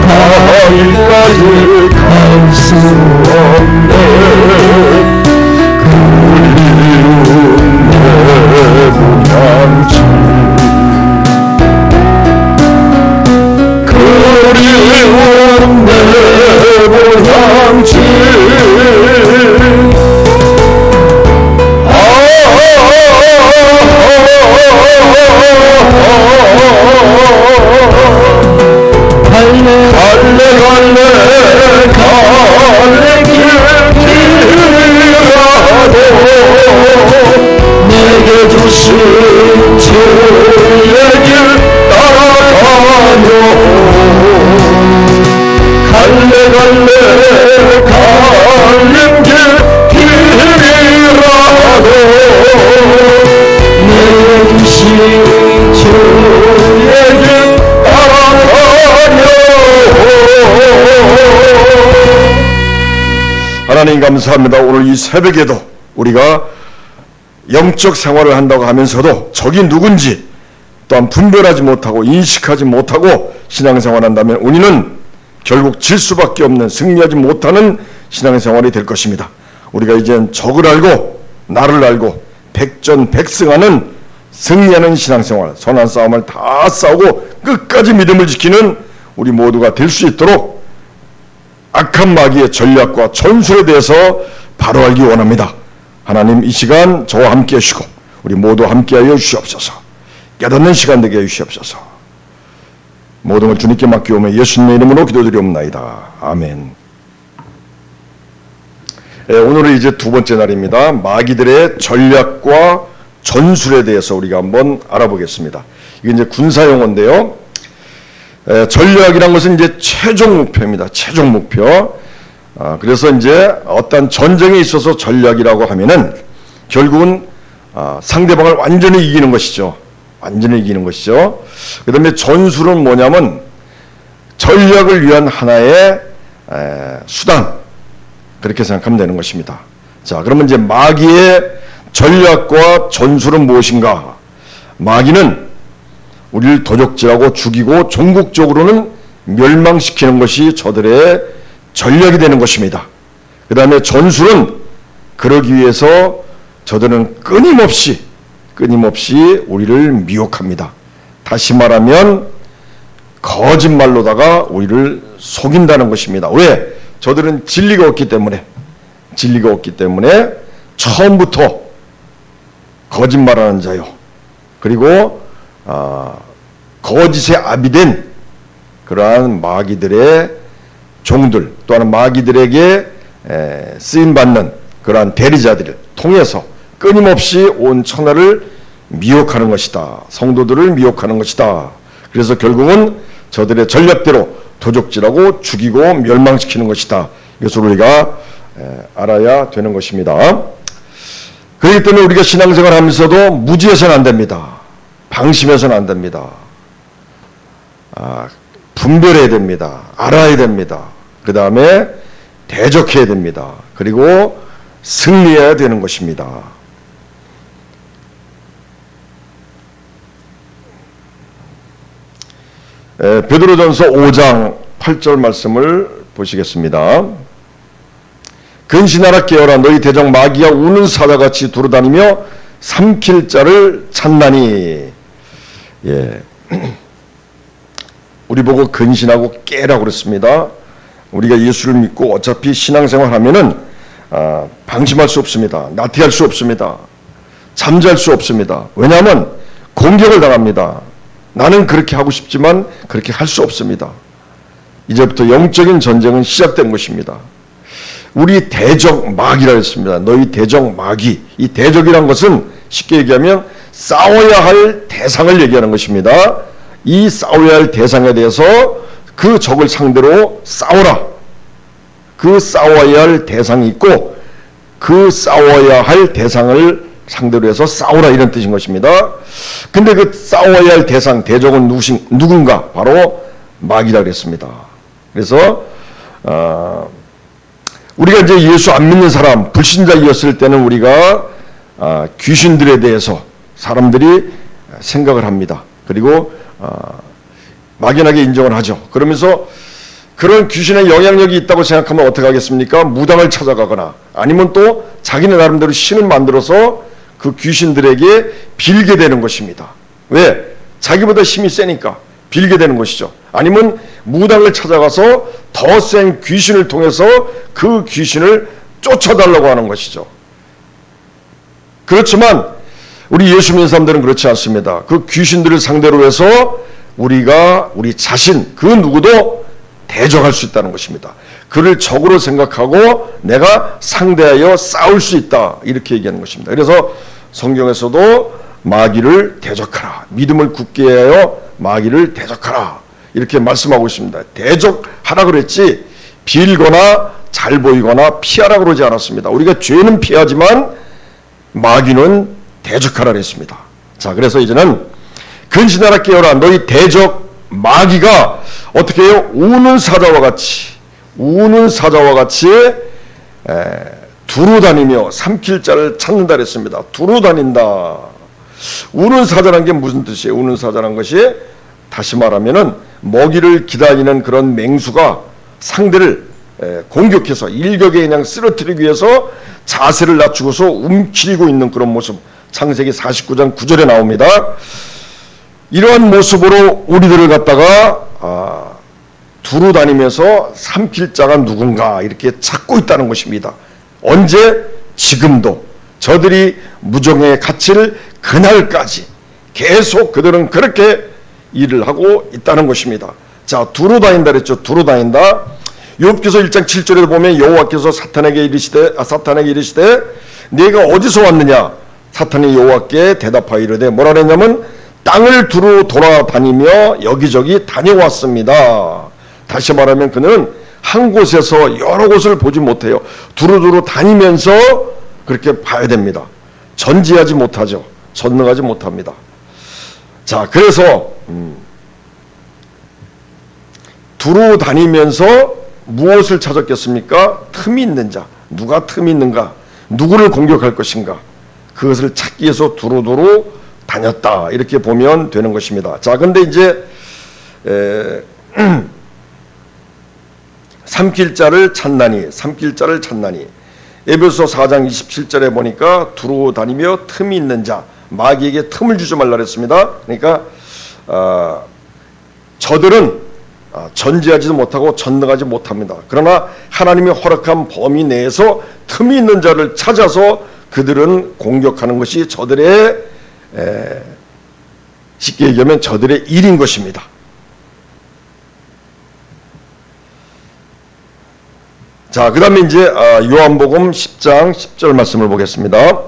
가까이 갈 수 없네. 그리운 내 모양지, 그리운 내 모양지. 내게 주신 주의 길 따라가며 갈래 갈래 갈림 길이라도 내게 주신 주의 길 따라가며. 하나님 감사합니다. 오늘 이 새벽에도 우리가 영적 생활을 한다고 하면서도 적이 누군지 또한 분별하지 못하고 인식하지 못하고 신앙생활한다면 우리는 결국 질 수밖에 없는, 승리하지 못하는 신앙생활이 될 것입니다. 우리가 이젠 적을 알고 나를 알고 백전백승하는, 승리하는 신앙생활, 선한 싸움을 다 싸우고 끝까지 믿음을 지키는 우리 모두가 될 수 있도록 악한 마귀의 전략과 전술에 대해서 바로 알기 원합니다. 하나님 이 시간 저와 함께 하시고 우리 모두 함께하여 주시옵소서. 깨닫는 시간 되게 해주시옵소서. 모든 걸 주님께 맡기오며 예수님의 이름으로 기도드리옵나이다. 아멘. 오늘은 이제 두 번째 날입니다. 마귀들의 전략과 전술에 대해서 우리가 한번 알아보겠습니다. 이게 이제 군사용어인데요. 전략이란 것은 이제 최종 목표입니다. 최종 목표. 그래서 이제 어떤 전쟁에 있어서 전략이라고 하면은 결국은 상대방을 완전히 이기는 것이죠. 완전히 이기는 것이죠. 그 다음에 전술은 뭐냐면 전략을 위한 하나의 수단, 그렇게 생각하면 되는 것입니다. 자, 그러면 이제 마귀의 전략과 전술은 무엇인가? 마귀는 우리를 도적질하고 죽이고 종국적으로는 멸망시키는 것이 저들의 전략이 되는 것입니다. 그 다음에 전술은 그러기 위해서 저들은 끊임없이 우리를 미혹합니다. 다시 말하면 거짓말로다가 우리를 속인다는 것입니다. 왜? 저들은 진리가 없기 때문에 처음부터 거짓말하는 자요, 그리고 거짓에 아비된 그러한 마귀들의 종들, 또한 마귀들에게 쓰임받는 그러한 대리자들을 통해서 끊임없이 온 천하를 미혹하는 것이다. 성도들을 미혹하는 것이다. 그래서 결국은 저들의 전략대로 도적질하고 죽이고 멸망시키는 것이다. 이것을 우리가 알아야 되는 것입니다. 그렇기 때문에 우리가 신앙생활 하면서도 무지해서는 안 됩니다. 방심해서는 안 됩니다. 분별해야 됩니다. 알아야 됩니다. 그 다음에 대적해야 됩니다. 그리고 승리해야 되는 것입니다. 베드로전서 5장 8절 말씀을 보시겠습니다. 근신하라 깨어라 너희 대적 마귀가 우는 사자같이 두루다니며 삼킬 자를 찾나니. 예. 우리 보고 근신하고 깨라고 그랬습니다. 우리가 예수를 믿고 어차피 신앙생활 하면은 방심할 수 없습니다. 나태할 수 없습니다. 잠잘 수 없습니다. 왜냐하면 공격을 당합니다. 나는 그렇게 하고 싶지만 그렇게 할 수 없습니다. 이제부터 영적인 전쟁은 시작된 것입니다. 우리 대적 마귀라 했습니다. 너희 대적 마귀. 이 대적이란 것은 쉽게 얘기하면 싸워야 할 대상을 얘기하는 것입니다. 이 싸워야 할 대상에 대해서 그 적을 상대로 싸워라. 그 싸워야 할 대상이 있고 그 싸워야 할 대상을 상대로 해서 싸우라 이런 뜻인 것입니다. 근데 그 싸워야 할 대상, 대적은 누군가? 바로 마귀라 그랬습니다. 그래서 우리가 이제 예수 안 믿는 사람, 불신자이었을 때는 우리가 귀신들에 대해서 사람들이 생각을 합니다. 그리고 막연하게 인정을 하죠. 그러면서 그런 귀신의 영향력이 있다고 생각하면 어떻게 하겠습니까? 무당을 찾아가거나 아니면 또 자기네 나름대로 신을 만들어서 그 귀신들에게 빌게 되는 것입니다. 왜? 자기보다 힘이 세니까 빌게 되는 것이죠. 아니면 무당을 찾아가서 더 센 귀신을 통해서 그 귀신을 쫓아달라고 하는 것이죠. 그렇지만 우리 예수 믿는 사람들은 그렇지 않습니다. 그 귀신들을 상대로 해서 우리가 우리 자신 그 누구도 대적할 수 있다는 것입니다. 그를 적으로 생각하고 내가 상대하여 싸울 수 있다 이렇게 얘기하는 것입니다. 그래서 성경에서도 마귀를 대적하라, 믿음을 굳게 하여 마귀를 대적하라 이렇게 말씀하고 있습니다. 대적하라 그랬지 빌거나 잘 보이거나 피하라 그러지 않았습니다. 우리가 죄는 피하지만 마귀는 대적하라 그랬습니다. 자, 그래서 이제는 근신하라 깨어라 너희 대적 마귀가 어떻게 해요? 우는 사자와 같이 두루 다니며 삼킬 자를 찾는다 그랬습니다. 두루 다닌다. 우는 사자란 게 무슨 뜻이에요? 우는 사자란 것이 다시 말하면은 먹이를 기다리는 그런 맹수가 상대를 공격해서 일격에 그냥 쓰러뜨리기 위해서 자세를 낮추고서 움츠리고 있는 그런 모습. 창세기 49장 9절에 나옵니다. 이러한 모습으로 우리들을 갖다가 두루 다니면서 삼킬 자가 누군가 이렇게 찾고 있다는 것입니다. 언제? 지금도 저들이 무정에 갇힐 그날까지 계속 그들은 그렇게 일을 하고 있다는 것입니다. 자, 두루 다닌다 그랬죠. 두루 다닌다. 욥기서 1장 7절에 보면 여호와께서 사탄에게 이르시되 네가 어디서 왔느냐? 사탄이 여호와께 대답하여 이르되 뭐라 그랬냐면 땅을 두루 돌아다니며 여기저기 다녀왔습니다. 다시 말하면 그는 한 곳에서 여러 곳을 보지 못해요. 두루두루 다니면서 그렇게 봐야 됩니다. 전지하지 못하죠. 전능하지 못합니다. 자, 그래서 두루 다니면서 무엇을 찾았겠습니까? 틈이 있는 자. 누가 틈이 있는가? 누구를 공격할 것인가? 그것을 찾기 위해서 두루두루 다녔다. 이렇게 보면 되는 것입니다. 자, 근데 이제 삼킬 자를 찾나니 에베소 4장 27절에 보니까 두루 다니며 틈이 있는 자, 마귀에게 틈을 주지 말라 그랬습니다. 그러니까 저들은 전지하지도 못하고 전능하지 못합니다. 그러나 하나님이 허락한 범위 내에서 틈이 있는 자를 찾아서 그들은 공격하는 것이 저들의 쉽게 얘기하면 저들의 일인 것입니다. 자, 그 다음에 이제 요한복음 10장 10절 말씀을 보겠습니다.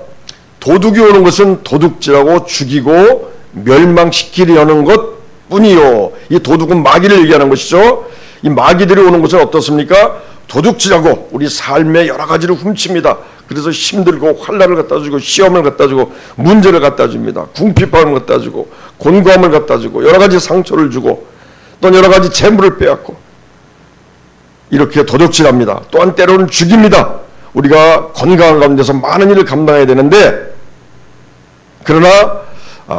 도둑이 오는 것은 도둑질하고 죽이고 멸망시키려는 것 뿐이요. 이 도둑은 마귀를 얘기하는 것이죠. 이 마귀들이 오는 것은 어떻습니까? 도둑질하고 우리 삶의 여러 가지를 훔칩니다. 그래서 힘들고 환난을 갖다 주고 시험을 갖다 주고 문제를 갖다 줍니다. 궁핍함을 갖다 주고 곤고함을 갖다 주고 여러 가지 상처를 주고 또 여러 가지 재물을 빼앗고 이렇게 도둑질합니다. 또한 때로는 죽입니다. 우리가 건강한 가운데서 많은 일을 감당해야 되는데 그러나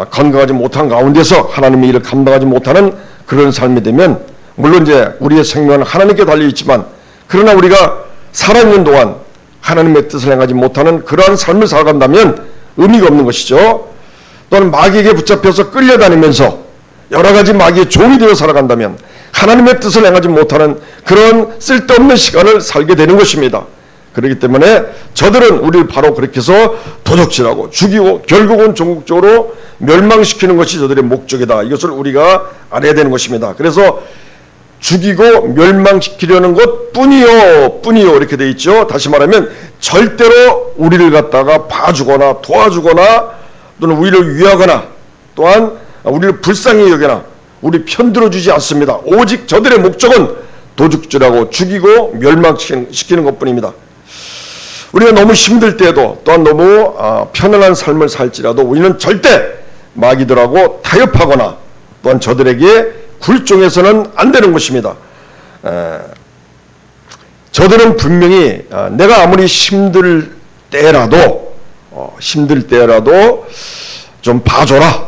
건강하지 못한 가운데서 하나님의 일을 감당하지 못하는 그런 삶이 되면 물론 이제 우리의 생명은 하나님께 달려 있지만 그러나 우리가 살아있는 동안 하나님의 뜻을 행하지 못하는 그러한 삶을 살아간다면 의미가 없는 것이죠. 또는 마귀에게 붙잡혀서 끌려다니면서 여러 가지 마귀의 종이 되어 살아간다면 하나님의 뜻을 행하지 못하는 그런 쓸데없는 시간을 살게 되는 것입니다. 그렇기 때문에 저들은 우리를 바로 그렇게 해서 도적질하고 죽이고 결국은 전국적으로 멸망시키는 것이 저들의 목적이다. 이것을 우리가 알아야 되는 것입니다. 그래서 죽이고 멸망시키려는 것 뿐이요 이렇게 돼 있죠. 다시 말하면 절대로 우리를 갖다가 봐주거나 도와주거나 또는 우리를 위하거나 또한 우리를 불쌍히 여기나 우리 편들어주지 않습니다. 오직 저들의 목적은 도둑질하고 죽이고 멸망시키는 것뿐입니다. 우리가 너무 힘들 때에도 또한 너무 편안한 삶을 살지라도 우리는 절대 마귀들하고 타협하거나 또한 저들에게 굴종해서는 안 되는 것입니다. 저들은 분명히 내가 아무리 힘들 때라도 좀 봐줘라,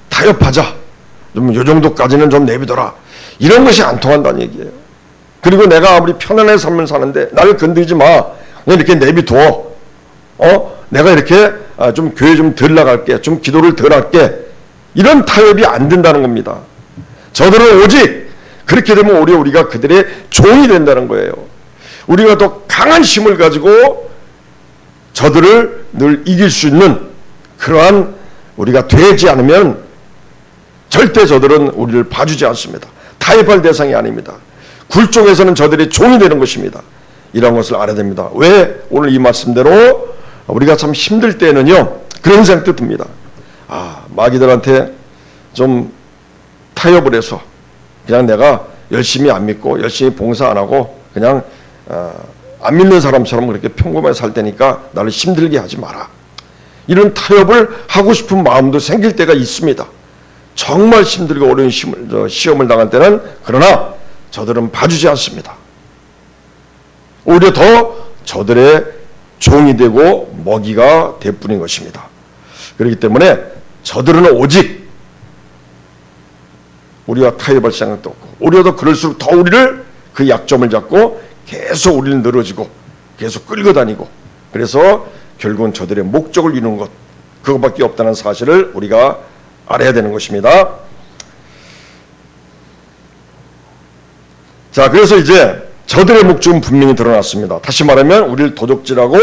타협하자, 좀 요 정도까지는 좀 내비둬라, 이런 것이 안 통한다는 얘기예요. 그리고 내가 아무리 편안한 삶을 사는데 나를 건드리지 마, 그냥 이렇게 내비둬. 내가 이렇게 좀 교회 좀 덜 나갈게, 좀 기도를 덜 할게, 이런 타협이 안 된다는 겁니다. 저들은 오직 그렇게 되면 오히려 우리가 그들의 종이 된다는 거예요. 우리가 더 강한 힘을 가지고 저들을 늘 이길 수 있는 그러한 우리가 되지 않으면 절대 저들은 우리를 봐주지 않습니다. 타협할 대상이 아닙니다. 굴종에서는 저들의 종이 되는 것입니다. 이런 것을 알아야 됩니다. 왜 오늘 이 말씀대로 우리가 참 힘들 때는요 그런 생각도 듭니다. 마귀들한테 좀 타협을 해서 그냥 내가 열심히 안 믿고 열심히 봉사 안 하고 그냥 안 믿는 사람처럼 그렇게 평범하게 살 테니까 나를 힘들게 하지 마라. 이런 타협을 하고 싶은 마음도 생길 때가 있습니다. 정말 힘들고 어려운 시험을 당할 때는 그러나 저들은 봐주지 않습니다. 오히려 더 저들의 종이 되고 먹이가 될 뿐인 것입니다. 그렇기 때문에 저들은 오직 우리와 타협할 생각도 없고 오히려 더 그럴수록 더 우리를 그 약점을 잡고 계속 우리를 늘어지고 계속 끌고 다니고 그래서 결국은 저들의 목적을 이루는 것 그것밖에 없다는 사실을 우리가 알아야 되는 것입니다. 자, 그래서 이제 저들의 목적은 분명히 드러났습니다. 다시 말하면 우리를 도적질하고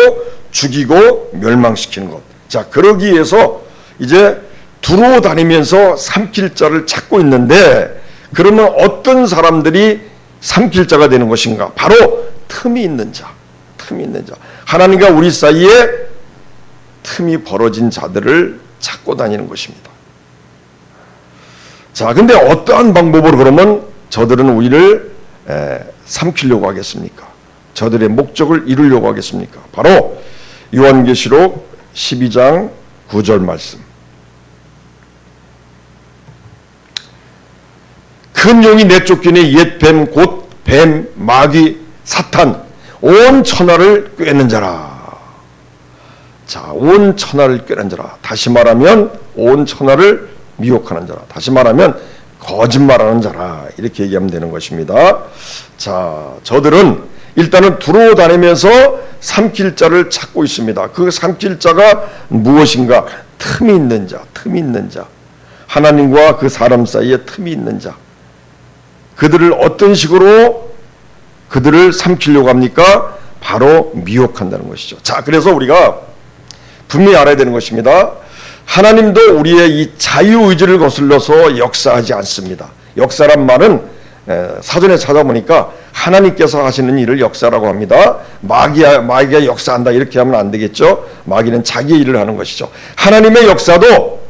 죽이고 멸망시키는 것. 자, 그러기 위해서 이제 두루 다니면서 삼킬 자를 찾고 있는데 그러면 어떤 사람들이 삼킬 자가 되는 것인가? 바로 틈이 있는 자. 하나님과 우리 사이에 틈이 벌어진 자들을 찾고 다니는 것입니다. 자, 근데 어떠한 방법으로 그러면 저들은 우리를 삼키려고 하겠습니까? 저들의 목적을 이루려고 하겠습니까? 바로 요한계시록 12장 9절 말씀. 큰 용이 내쫓기니 옛 뱀 곧 뱀, 마귀, 사탄 온 천하를 꿰는 자라. 자, 온 천하를 꿰는 자라. 다시 말하면 온 천하를 미혹하는 자라. 다시 말하면 거짓말하는 자라. 이렇게 얘기하면 되는 것입니다. 자, 저들은 일단은 두루 다니면서 삼킬 자를 찾고 있습니다. 그 삼킬 자가 무엇인가? 틈이 있는 자. 하나님과 그 사람 사이에 틈이 있는 자. 그들을 어떤 식으로 그들을 삼키려고 합니까? 바로 미혹한다는 것이죠. 자, 그래서 우리가 분명히 알아야 되는 것입니다. 하나님도 우리의 이 자유의지를 거슬러서 역사하지 않습니다. 역사란 말은 사전에 찾아보니까 하나님께서 하시는 일을 역사라고 합니다. 마귀가 역사한다 이렇게 하면 안 되겠죠. 마귀는 자기의 일을 하는 것이죠. 하나님의 역사도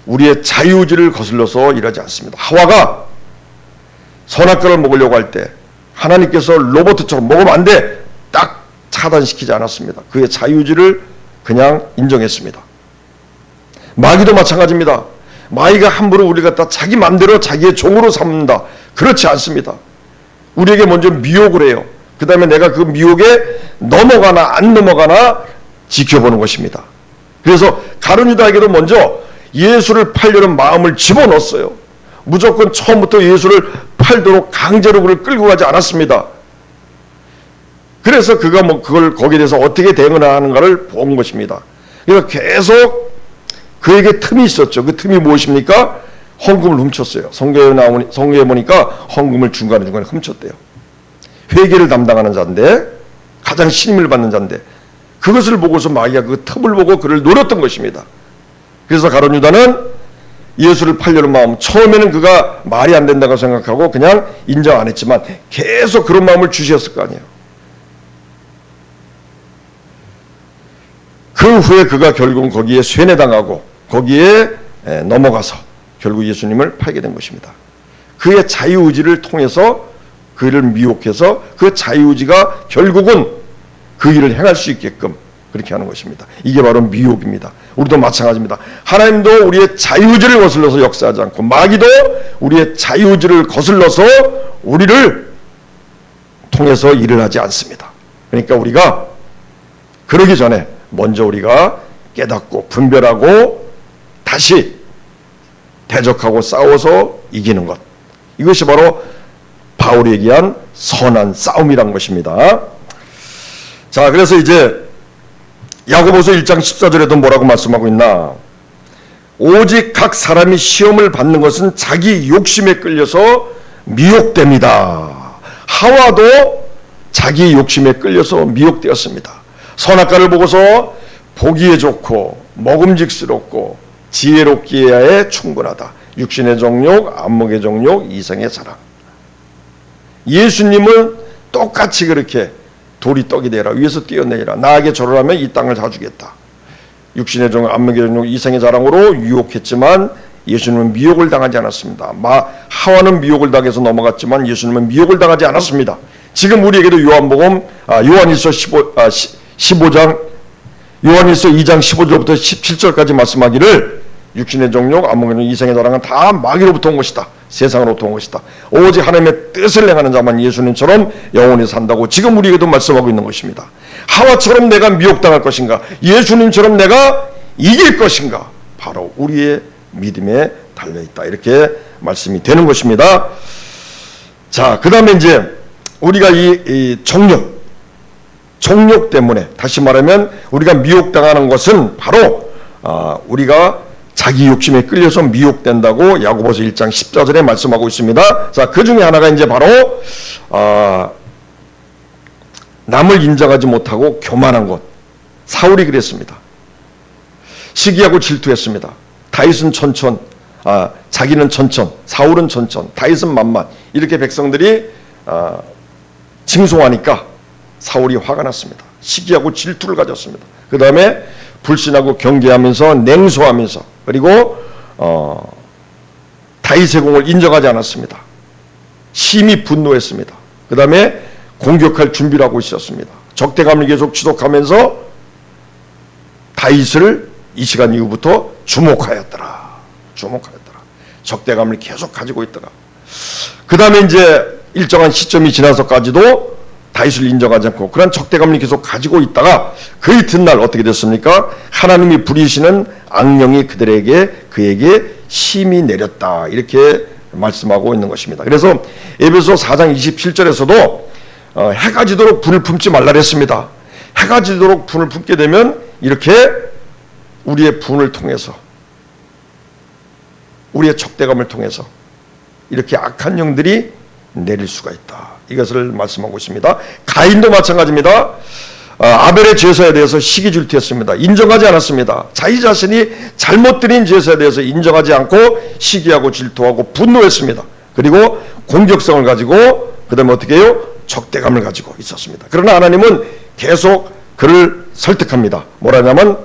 우리의 자유의지를 거슬러서 일하지 않습니다. 하와가 선악과를 먹으려고 할 때 하나님께서 로봇처럼 먹으면 안 돼! 딱 차단시키지 않았습니다. 그의 자유의지를 그냥 인정했습니다. 마귀도 마찬가지입니다. 마귀가 함부로 우리가 다 자기 마음대로 자기의 종으로 삼는다. 그렇지 않습니다. 우리에게 먼저 미혹을 해요. 그 다음에 내가 그 미혹에 넘어가나 안 넘어가나 지켜보는 것입니다. 그래서 가룟 유다에게도 먼저 예수를 팔려는 마음을 집어넣었어요. 무조건 처음부터 예수를 팔도록 강제로 그를 끌고 가지 않았습니다. 그래서 그가 그걸 거기에 대해서 어떻게 대응을 하는가를 본 것입니다. 그러니까 계속 그에게 틈이 있었죠. 그 틈이 무엇입니까? 헌금을 훔쳤어요. 성경에 보니까 헌금을 중간에 훔쳤대요. 회계를 담당하는 자인데, 가장 신임을 받는 자인데, 그것을 보고서 마귀가 그 틈을 보고 그를 노렸던 것입니다. 그래서 가룟 유다는 예수를 팔려는 마음, 처음에는 그가 말이 안 된다고 생각하고 그냥 인정 안 했지만 계속 그런 마음을 주셨을 거 아니에요. 그 후에 그가 결국은 거기에 쇠뇌당하고 거기에 넘어가서 결국 예수님을 팔게 된 것입니다. 그의 자유의지를 통해서 그를 미혹해서 그 자유의지가 결국은 그 일을 행할 수 있게끔 그렇게 하는 것입니다. 이게 바로 미혹입니다. 우리도 마찬가지입니다. 하나님도 우리의 자유의지를 거슬러서 역사하지 않고 마귀도 우리의 자유의지를 거슬러서 우리를 통해서 일을 하지 않습니다. 그러니까 우리가 그러기 전에 먼저 우리가 깨닫고 분별하고 다시 대적하고 싸워서 이기는 것, 이것이 바로 바울이 얘기한 선한 싸움이란 것입니다. 자, 그래서 이제 야고보서 1장 14절에도 뭐라고 말씀하고 있나? 오직 각 사람이 시험을 받는 것은 자기 욕심에 끌려서 미혹됩니다. 하와도 자기 욕심에 끌려서 미혹되었습니다. 선악과를 보고서 보기에 좋고 먹음직스럽고 지혜롭기에 충분하다. 육신의 정욕, 안목의 정욕, 이성의 사랑. 예수님은 똑같이 그렇게 돌이 떡이 되라, 위에서 뛰어내리라, 나에게 절하면 이 땅을 다 주겠다. 육신의 정욕, 안목의 정욕, 이성의 자랑으로 유혹했지만 예수님은 미혹을 당하지 않았습니다. 하와는 미혹을 당해서 넘어갔지만 예수님은 미혹을 당하지 않았습니다. 지금 우리에게도 요한일서 15장, 요한일서 2장 15절부터 17절까지 말씀하기를 육신의 정욕, 안목의 정욕, 이성의 자랑은 다 마귀로부터 온 것이다. 세상으로부터 온 것이다. 오직 하나님의 뜻을 행하는 자만 예수님처럼 영원히 산다고 지금 우리에게도 말씀하고 있는 것입니다. 하와처럼 내가 미혹당할 것인가? 예수님처럼 내가 이길 것인가? 바로 우리의 믿음에 달려있다. 이렇게 말씀이 되는 것입니다. 자, 그 다음에 이제 우리가 이 정욕 때문에, 다시 말하면 우리가 미혹당하는 것은 바로 우리가 자기 욕심에 끌려서 미혹된다고 야고보서 1장 14절에 말씀하고 있습니다. 자, 그 중에 하나가 이제 바로 남을 인정하지 못하고 교만한 것. 사울이 그랬습니다. 시기하고 질투했습니다. 다윗은 천천, 자기는 천천, 사울은 천천, 다윗은 만만. 이렇게 백성들이 징송하니까 사울이 화가 났습니다. 시기하고 질투를 가졌습니다. 그 다음에 불신하고 경계하면서 냉소하면서, 그리고 다윗의 공을 인정하지 않았습니다. 심히 분노했습니다. 그 다음에 공격할 준비를 하고 있었습니다. 적대감을 계속 지속하면서 다윗을 이 시간 이후부터 주목하였더라. 적대감을 계속 가지고 있더라. 그 다음에 이제 일정한 시점이 지나서까지도 다윗을 인정하지 않고 그런 적대감을 계속 가지고 있다가 그 이튿날 어떻게 됐습니까? 하나님이 부리시는 악령이 그에게 심히 내렸다. 이렇게 말씀하고 있는 것입니다. 그래서 에베소 4장 27절에서도 해가 지도록 분을 품지 말라 그랬습니다. 해가 지도록 분을 품게 되면 이렇게 우리의 분을 통해서, 우리의 적대감을 통해서 이렇게 악한 영들이 내릴 수가 있다. 이것을 말씀하고 있습니다. 가인도 마찬가지입니다. 아벨의 제사에 대해서 시기 질투했습니다. 인정하지 않았습니다. 자기 자신이 잘못 드린 제사에 대해서 인정하지 않고 시기하고 질투하고 분노했습니다. 그리고 공격성을 가지고 그 다음에 어떻게 해요? 적대감을 가지고 있었습니다. 그러나 하나님은 계속 그를 설득합니다. 뭐라냐면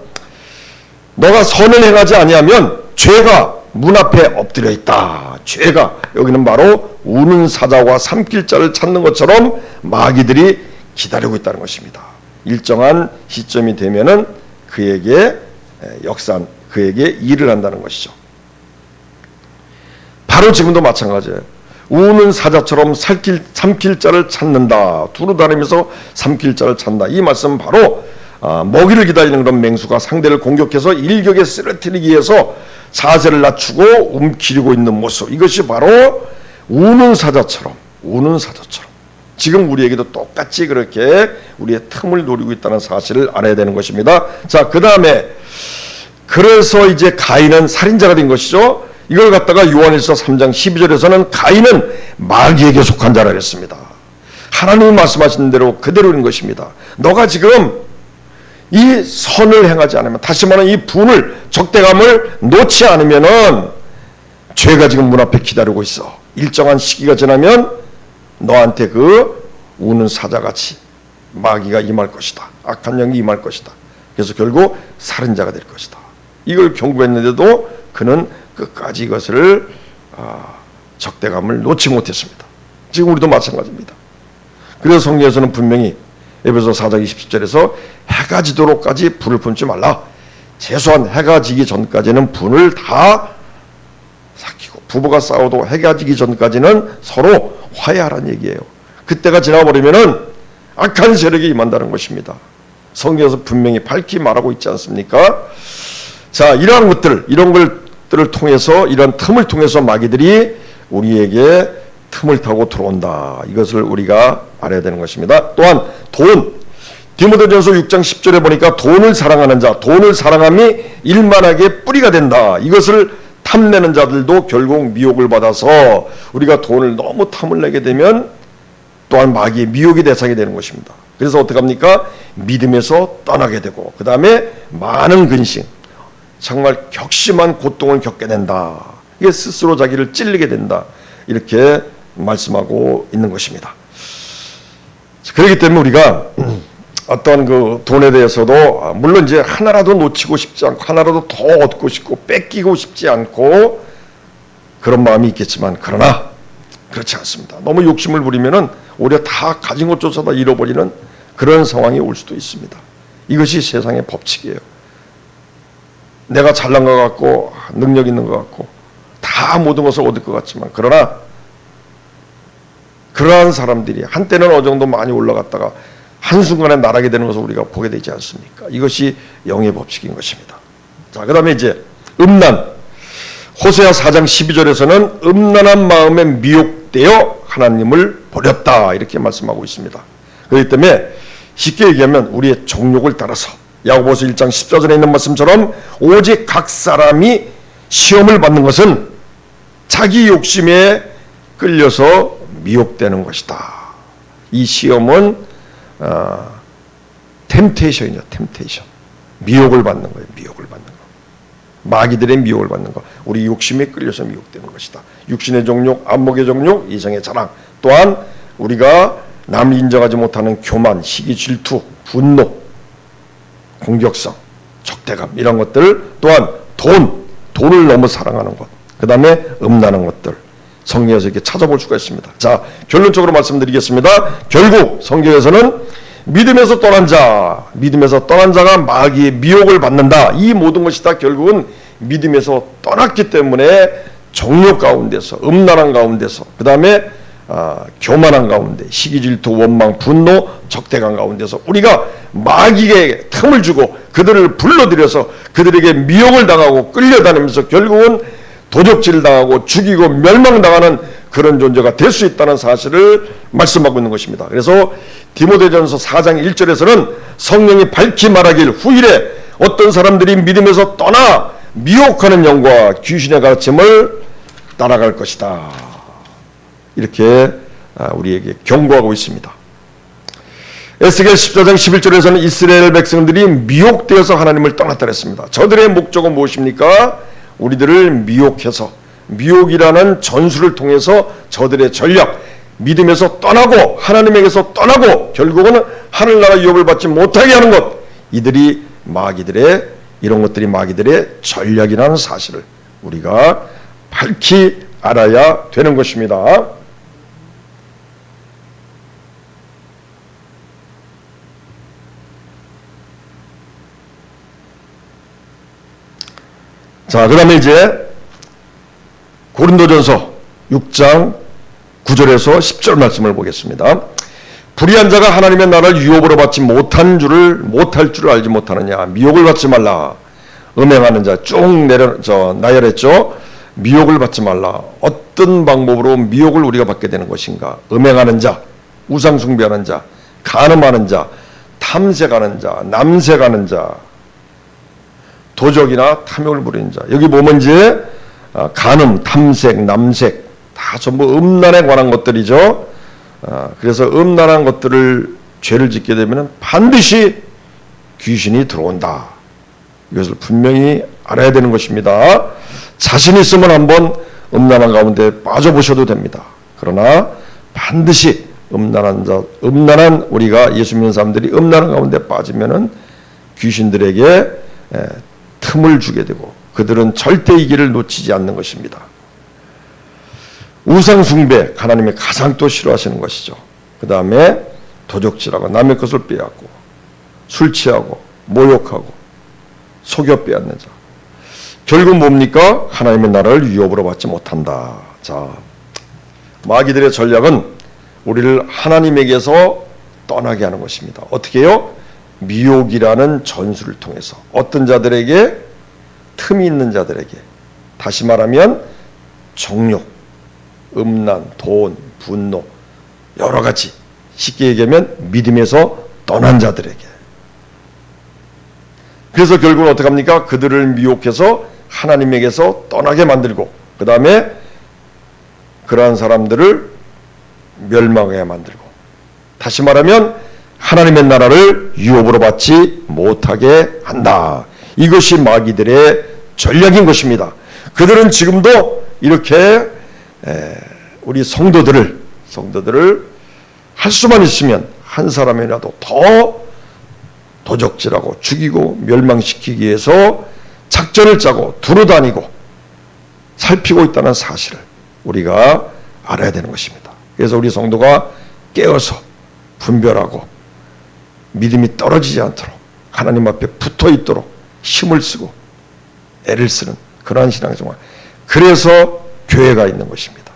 너가 선을 행하지 아니하면 죄가 문 앞에 엎드려 있다. 죄가, 여기는 바로 우는 사자와 삼킬 자를 찾는 것처럼 마귀들이 기다리고 있다는 것입니다. 일정한 시점이 되면은 그에게 그에게 일을 한다는 것이죠. 바로 지금도 마찬가지예요. 우는 사자처럼 삼킬 자를 찾는다. 두루다니면서 삼킬 자를 찾는다. 이 말씀은 바로 먹이를 기다리는 그런 맹수가 상대를 공격해서 일격에 쓰러뜨리기 위해서 자세를 낮추고 움키리고 있는 모습, 이것이 바로 우는 사자처럼 지금 우리에게도 똑같이 그렇게 우리의 틈을 노리고 있다는 사실을 알아야 되는 것입니다. 자, 그 다음에 그래서 이제 가인은 살인자가 된 것이죠. 이걸 갖다가 요한일서 3장 12절에서는 가인은 마귀에게 속한 자라 그랬습니다. 하나님이 말씀하신 대로 그대로인 것입니다. 너가 지금 이 선을 행하지 않으면, 다시 말하면 이 분을, 적대감을 놓지 않으면은 죄가 지금 문 앞에 기다리고 있어. 일정한 시기가 지나면 너한테 그 우는 사자같이 마귀가 임할 것이다. 악한 영이 임할 것이다. 그래서 결국 살인자가 될 것이다. 이걸 경고했는데도 그는 끝까지 이것을 적대감을 놓지 못했습니다. 지금 우리도 마찬가지입니다. 그래서 성경에서는 분명히 에베소 4장 27절에서 해가 지도록까지 불을 품지 말라. 최소한 해가 지기 전까지는 분을 다 삭히고, 부부가 싸워도 해가 지기 전까지는 서로 화해하라는 얘기예요. 그때가 지나버리면은 악한 세력이 임한다는 것입니다. 성경에서 분명히 밝히 말하고 있지 않습니까? 자, 이러한 것들, 이런 것들을 통해서, 이런 틈을 통해서 마귀들이 우리에게 틈을 타고 들어온다. 이것을 우리가 알아야 되는 것입니다. 또한 돈, 디모데전서 6장 10절에 보니까 돈을 사랑하는 자, 돈을 사랑함이 일만하게 뿌리가 된다. 이것을 탐내는 자들도 결국 미혹을 받아서 우리가 돈을 너무 탐을 내게 되면 또한 마귀의 미혹의 대상이 되는 것입니다. 그래서 어떻게 합니까? 믿음에서 떠나게 되고, 그 다음에 많은 근심, 정말 격심한 고통을 겪게 된다. 이게 스스로 자기를 찔리게 된다. 이렇게 말씀하고 있는 것입니다. 그렇기 때문에 우리가 어떤 그 돈에 대해서도 물론 이제 하나라도 놓치고 싶지 않고 하나라도 더 얻고 싶고 뺏기고 싶지 않고 그런 마음이 있겠지만, 그러나 그렇지 않습니다. 너무 욕심을 부리면은 오히려 다 가진 것조차 다 잃어버리는 그런 상황이 올 수도 있습니다. 이것이 세상의 법칙이에요. 내가 잘난 것 같고 능력 있는 것 같고 다 모든 것을 얻을 것 같지만, 그러나 그러한 사람들이 한때는 어느 정도 많이 올라갔다가 한순간에 나락이 되는 것을 우리가 보게 되지 않습니까? 이것이 영의 법칙인 것입니다. 자, 그 다음에 이제 음란, 호세아 4장 12절에서는 음란한 마음에 미혹되어 하나님을 버렸다. 이렇게 말씀하고 있습니다. 그렇기 때문에 쉽게 얘기하면 우리의 정욕을 따라서 야고보서 1장 14절에 있는 말씀처럼 오직 각 사람이 시험을 받는 것은 자기 욕심에 끌려서 미혹되는 것이다. 이 시험은 템테이션이죠. 템테이션. 미혹을 받는 거예요. 미혹을 받는 거. 마귀들의 미혹을 받는 거. 우리 욕심에 끌려서 미혹되는 것이다. 육신의 정욕, 안목의 정욕, 이성의 자랑, 또한 우리가 남을 인정하지 못하는 교만, 시기, 질투, 분노, 공격성, 적대감, 이런 것들, 또한 돈을 너무 사랑하는 것, 그 다음에 음란한 것들, 성경에서 이렇게 찾아볼 수가 있습니다. 자, 결론적으로 말씀드리겠습니다. 결국 성경에서는 믿음에서 떠난 자가 마귀의 미혹을 받는다. 이 모든 것이 다 결국은 믿음에서 떠났기 때문에 정욕 가운데서, 음란한 가운데서, 그 다음에 교만한 가운데, 시기, 질투, 원망, 분노, 적대감 가운데서 우리가 마귀에게 틈을 주고 그들을 불러들여서 그들에게 미혹을 당하고 끌려다니면서 결국은 도적질을 당하고 죽이고 멸망당하는 그런 존재가 될 수 있다는 사실을 말씀하고 있는 것입니다. 그래서 디모데전서 4장 1절에서는 성령이 밝히 말하길 후일에 어떤 사람들이 믿음에서 떠나 미혹하는 영과 귀신의 가르침을 따라갈 것이다. 이렇게 우리에게 경고하고 있습니다. 에스겔 14장 11절에서는 이스라엘 백성들이 미혹되어서 하나님을 떠났다 했습니다. 저들의 목적은 무엇입니까? 우리들을 미혹해서, 미혹이라는 전술을 통해서 저들의 전략, 믿음에서 떠나고 하나님에게서 떠나고 결국은 하늘나라 유업을 받지 못하게 하는 것, 이들이 마귀들의, 이런 것들이 마귀들의 전략이라는 사실을 우리가 밝히 알아야 되는 것입니다. 자, 그 다음에 이제 고린도전서 6장 9절에서 10절 말씀을 보겠습니다. 불의한 자가 하나님의 나라를 유업으로 받지 못할 줄을 알지 못하느냐. 미혹을 받지 말라. 음행하는 자 쭉 나열했죠. 미혹을 받지 말라. 어떤 방법으로 미혹을 우리가 받게 되는 것인가? 음행하는 자, 우상 숭배하는 자, 간음하는 자, 탐색하는 자, 남색하는 자, 도적이나 탐욕을 부리는 자. 여기 보면 이제 간음, 탐색, 남색 다 전부 음란에 관한 것들이죠. 그래서 음란한 것들을 죄를 짓게 되면 반드시 귀신이 들어온다. 이것을 분명히 알아야 되는 것입니다. 자신 있으면 한번 음란한 가운데 빠져보셔도 됩니다. 그러나 반드시 음란한 우리가 예수 믿는 사람들이 음란한 가운데 빠지면은 귀신들에게 틈을 주게 되고 그들은 절대 이 길을 놓치지 않는 것입니다. 우상 숭배, 하나님이 가장 또 싫어하시는 것이죠. 그 다음에 도적질하고 남의 것을 빼앗고 술 취하고 모욕하고 속여 빼앗는 자. 결국 뭡니까? 하나님의 나라를 유업으로 받지 못한다. 자, 마귀들의 전략은 우리를 하나님에게서 떠나게 하는 것입니다. 어떻게 해요? 미혹이라는 전술을 통해서 어떤 자들에게, 틈이 있는 자들에게, 다시 말하면 정욕, 음란, 돈, 분노, 여러 가지, 쉽게 얘기하면 믿음에서 떠난 자들에게. 그래서 결국은 어떻게 합니까? 그들을 미혹해서 하나님에게서 떠나게 만들고 그 다음에 그러한 사람들을 멸망하게 만들고, 다시 말하면 하나님의 나라를 유업으로 받지 못하게 한다. 이것이 마귀들의 전략인 것입니다. 그들은 지금도 이렇게 우리 성도들을 할 수만 있으면 한 사람이라도 더 도적질하고 죽이고 멸망시키기 위해서 작전을 짜고 두루다니고 살피고 있다는 사실을 우리가 알아야 되는 것입니다. 그래서 우리 성도가 깨어서 분별하고 믿음이 떨어지지 않도록 하나님 앞에 붙어 있도록 힘을 쓰고 애를 쓰는 그러한 신앙생활, 그래서 교회가 있는 것입니다.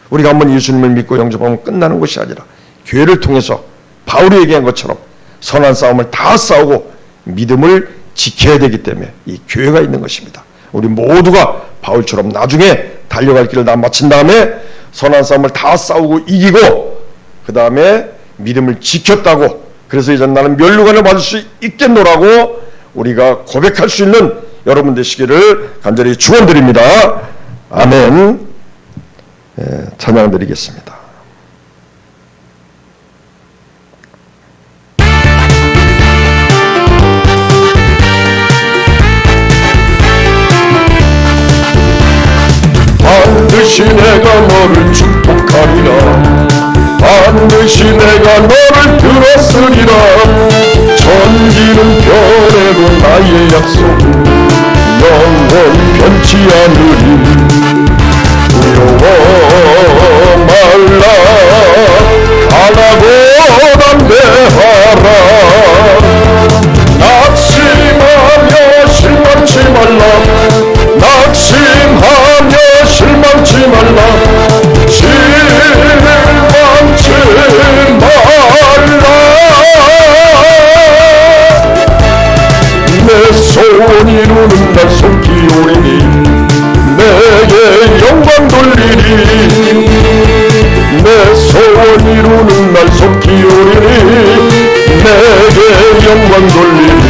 우리가 한번 예수님을 믿고 영접하면 끝나는 것이 아니라 교회를 통해서 바울이 얘기한 것처럼 선한 싸움을 다 싸우고 믿음을 지켜야 되기 때문에 이 교회가 있는 것입니다. 우리 모두가 바울처럼 나중에 달려갈 길을 다 마친 다음에 선한 싸움을 다 싸우고 이기고 그 다음에 믿음을 지켰다고, 그래서 이제 나는 면류관을 받을 수 있겠노라고 우리가 고백할 수 있는 여러분 되시기를 간절히 축원드립니다. 아멘. 찬양 드리겠습니다. 반드시 내가 너를 축복하리라. 반드시 내가 너를 들었으리라. 천지는 변해도 나의 약속은 영원히 변치 않으리. 두려워 말라. 가라고 담대하라. 낙심하며 실망치 말라. 낙심하며 실망치 말라. 실망치 말라. 내 소원 이루는 날 속히 오리니 내게 영광 돌리리. 내 소원 이루는 날 속히 오리니 내게 영광 돌리리.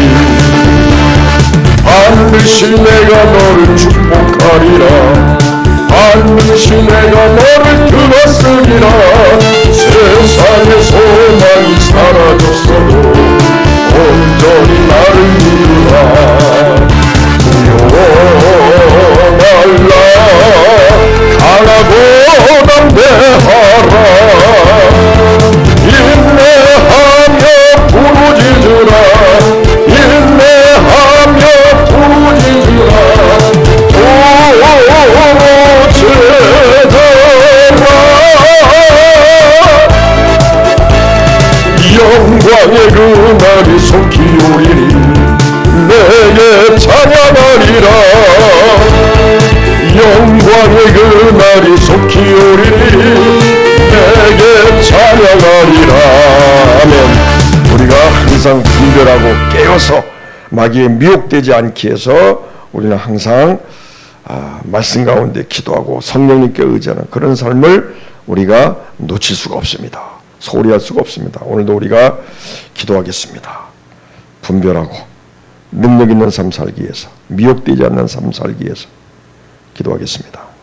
반드시 내가 너를 축복하리라. 반드시 내가 너를 들었으리라. 세상의 소망이 사라졌어도 온전히 나를 믿으라. 두려워 말라. 가라고 담대하라. 인내하며 부르짖으라. 인내하며 부르짖으라. 영광의 그날이 속히 오리니 내게 찬양하리라. 영광의 그날이 속히 오리니 내게 찬양하리라. 되어서 마귀에 미혹되지 않기 위해서 우리는 항상 말씀 가운데 기도하고 성령님께 의지하는 그런 삶을 우리가 놓칠 수가 없습니다. 소홀히 할 수가 없습니다. 오늘도 우리가 기도하겠습니다. 분별하고 능력 있는 삶 살기 위해서, 미혹되지 않는 삶 살기 위해서 기도하겠습니다.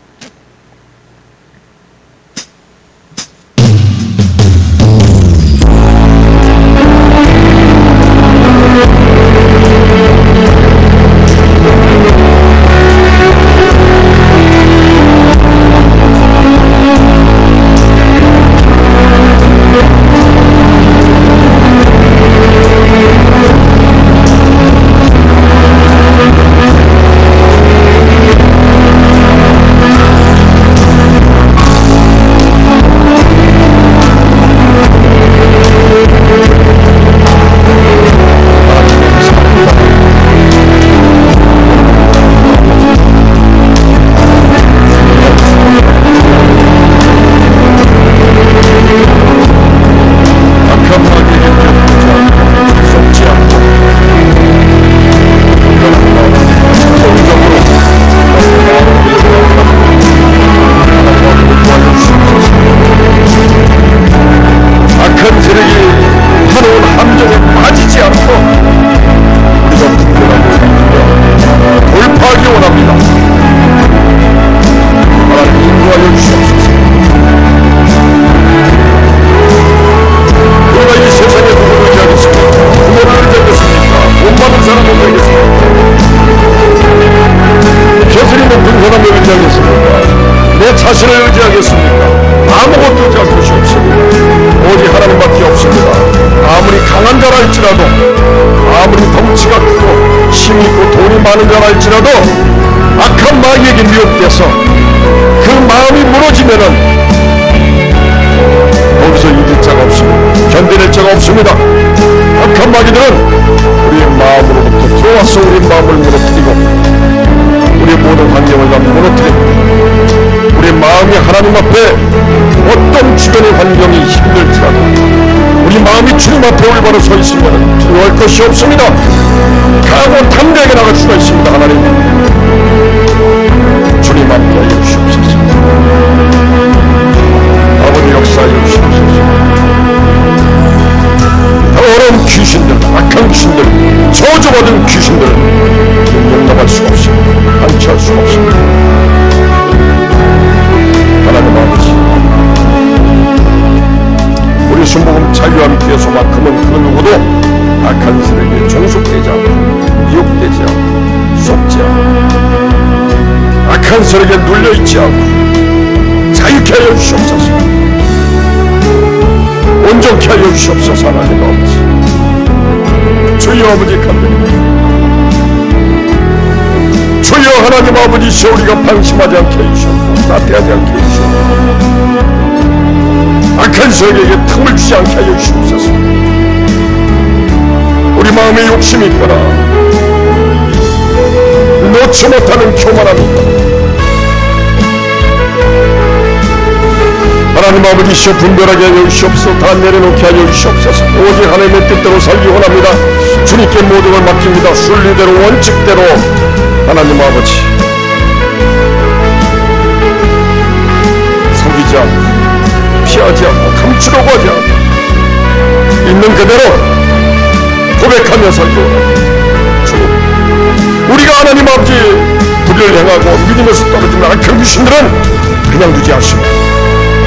자신을 의지하겠습니까? 아무것도 의지할 것이 없습니다. 오직 하나님밖에 없습니다. 아무리 강한 자라 할지라도, 아무리 덩치가 크고 힘이 있고 돈이 많은 자라 할지라도 악한 마귀에게 미혹돼서 그 마음이 무너지면은 거기서 이길 자가 없습니다. 견뎌낼 자가 없습니다. 악한 마귀들은 우리의 마음으로부터 들어와서 우리 마음을 무너뜨리고 우리의 모든 환경을 다 무너뜨립니다. 우리 마음이 하나님 앞에 어떤 주변의 환경이 힘들지라도 우리 마음이 주님 앞에 올바로 서 있으면 두려워할 것이 없습니다. 강하고 담대하게 나갈 수가 있습니다. 하나님, 주님 함께하여 주시옵소서. 아버지 역사하여 주시옵소서. 더러운 귀신들, 악한 귀신들, 저주받은 귀신들은 용납할 수가 없습니다. 방치할 수가 없습니다. 하나님 아버지, 우리 순복음 자유함 교회소만큼은 그 누구도 악한 세력에 종속되지 않고 미혹되지 않고 쏟지 않고 악한 세력에 눌려있지 않고 자유케 하여 주시옵소서. 온전케 하여 주시옵소서. 하나님 아버지, 주여 아버지 감사합니다. 주여 하나님 아버지, 우리가 방심하지 않게 해주시옵소서. 나태하지 않게 해주시옵소서. 악한 세력에게 틈을 주지 않게 하여 주시옵소서. 우리 마음에 욕심이 있거나 놓지 못하는 교만함이 있거나 하나님 아버지, 시여 분별하게 하여 주시옵소서. 다 내려놓게 하여 주시옵소서. 오직 하나님의 뜻대로 살기 원합니다. 주님께 모든 걸 맡깁니다. 순리대로 원칙대로 하나님 아버지, 속이지 않고 피하지 않고 감추려고 하지 않고 있는 그대로 고백하며 살기 원합니다. 주님, 우리가 하나님 아버지 불의를 행하고 믿음에서 떨어지는 악한 귀신들은 그냥 두지 않습니다.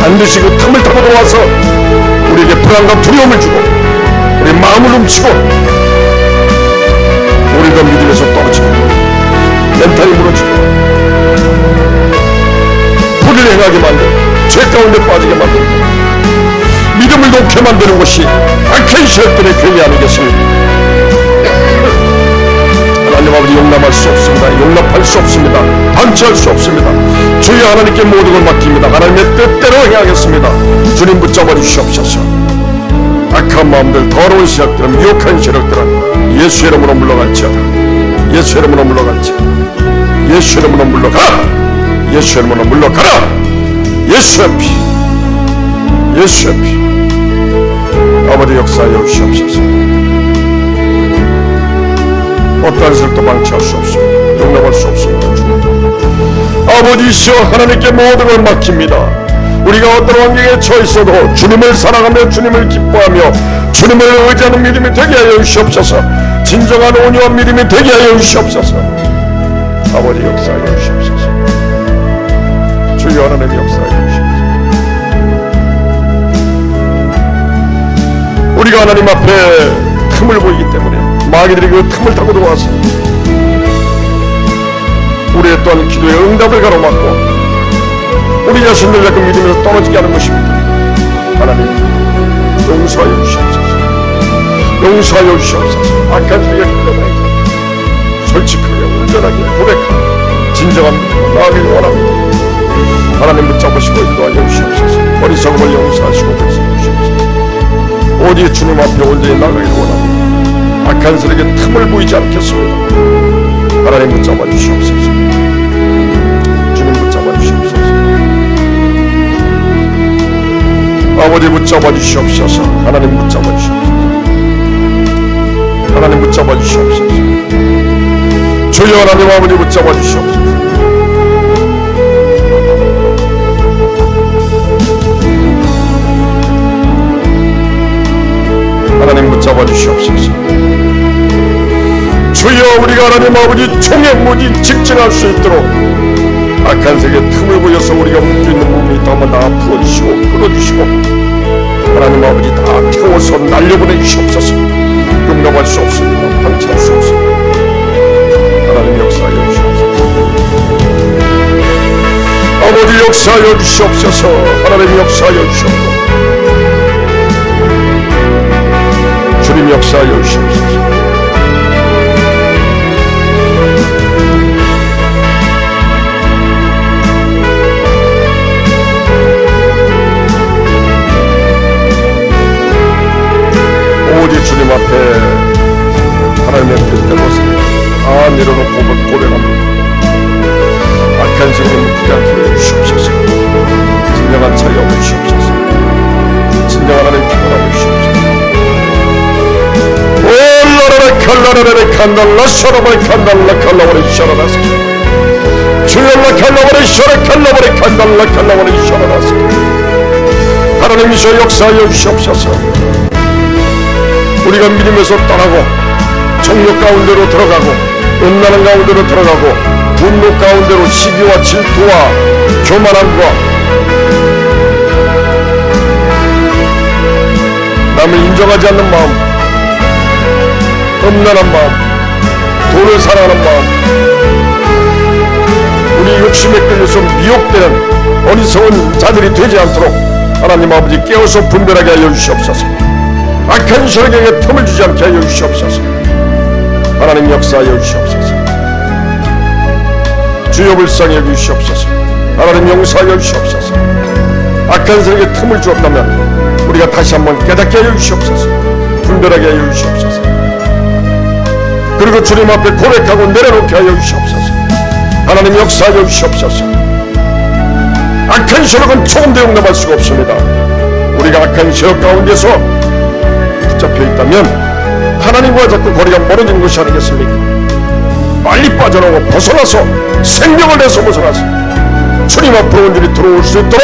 반드시 그 틈을 타고 들어와서 우리에게 불안과 두려움을 주고 우리 마음을 훔치고 우리가 믿음에서 떨어지고 멘탈이 무너지고 불의를 행하게 만들고 죄 가운데 빠지게 만들고 믿음을 놓게 만드는 것이 악한 세력들의 괴이 아니겠습니까? 하나님 아버지, 용납할 수 없습니다. 용납할 수 없습니다. 방치할 수 없습니다. 주여 하나님께 모든 걸 맡깁니다. 하나님의 뜻대로 행하겠습니다. 주님 붙잡아 주시옵소서. 악한 마음들, 더러운 세력들은, 미혹한 세력들은 예수의 이름으로 물러갈지어다. 예수의 이름으로 물러갈지어다. 예수의 이름으로 물러가라. 예수의 이름으로 물러가라. 예수의 피, 예수의 피. 아버지 역사하여 주시옵소서. 어떠한 것도 방치할 수 없습니다. 용납할 수 없습니다. 주님 아버지시여, 하나님께 모든 걸 맡깁니다. 우리가 어떤 환경에 처했어도 주님을 사랑하며 주님을 기뻐하며 주님을 의지하는 믿음이 되게 하여 주시옵소서. 진정한 온유한 믿음이 되게 하여 주시옵소서. 아버지 역사하여 주시옵소서. 주여 하나님 역사하여 주시옵소서. 우리가 하나님 앞에 틈을 보이기 때문에 마귀들이 그 틈을 타고 들어와서 우리의 또한 기도의 응답을 가로막고 우리 자신들 자꾸 믿음에서 떨어지게 하는 것입니다. 하나님 용서하여 주시옵소서. 용서하여 주시옵소서. 악한 길에 끌려다니고 솔직하게 온전하게 고백하고 진정한 믿음으로 나아가길 원합니다. 하나님 붙잡으시고 인도하여 주시옵소서. 어리석음을 용서하시고 백성해 주시옵소서. 오직 주님 앞에 온전히 나아가길 원합니다. 악한 세력에 틈을 보이지 않겠습니다. 하나님 붙잡아 주시옵소서. 주님 붙잡아 주시옵소서. 아버지 붙잡아 주시옵소서. 하나님 붙잡아 주시옵소서. 하나님 붙잡아 주시옵소서. 주여 하나님 아버지 붙잡아 주시옵소서. 하나님 붙잡아 주시옵소서. 주여 우리가 하나님 아버지 총행무진 직진할 수 있도록 악한 세계에 틈을 보여서 우리가 묶여있는 몸이 있다면 다 풀어주시고 끌어주시고 하나님 아버지 다 태워서 날려보내 주시옵소서. 용납할 수 없습니다. 방치할 수 없습니다. 하나님 역사하여 주시옵소서. 아버지 역사하여 주시옵소서. 하나님 역사하여 주시옵소서. 주님 역사하여 주시옵소서. 오직 주님 앞에 하나님의 뜻대로서 다 내려놓고 고백합니다. 악한 세계에 묶이지 않게 해주시옵소서. 진정한 자유 주시옵소서. 진정한 하나님 기도하여 주시옵소서. 올라라라 칼라라라 칸달라 셔라바리 칸달라 칼라바리 셔라라스 주열라 칼라바리 셔라 칼라바리 칸달라 칼라바리 셔라라스 하나님이시여 역사하여 주시옵소서. 우리가 믿음에서 떠나고 정욕 가운데로 들어가고 음란한 가운데로 들어가고 분노 가운데로 시기와 질투와 교만함과 남을 인정하지 않는 마음, 음란한 마음, 돈을 사랑하는 마음, 우리 욕심에 끌려서 미혹되는 어리석은 자들이 되지 않도록 하나님 아버지 깨어서 분별하게 하여 주시옵소서. 악한 세력에게 틈을 주지 않게 하여 주시옵소서. 하나님 역사하여 주시옵소서. 주여 불쌍히 여기시옵소서. 하나님 용서하여 주시옵소서. 악한 세력에 틈을 주었다면 우리가 다시 한번 깨닫게 하여 주시옵소서. 분별하게 하여 주시옵소서. 그리고 주님 앞에 고백하고 내려놓게 하여 주시옵소서. 하나님 역사하여 주시옵소서. 악한 세력은 조금도 용납할 수가 없습니다. 우리가 악한 세력 가운데서 붙잡혀 있다면 하나님과 자꾸 거리가 멀어지는 것이 아니겠습니까? 빨리 빠져나오고 벗어나서 생명을 내서 벗어나서 주님 앞으로 온전히 들어올 수 있도록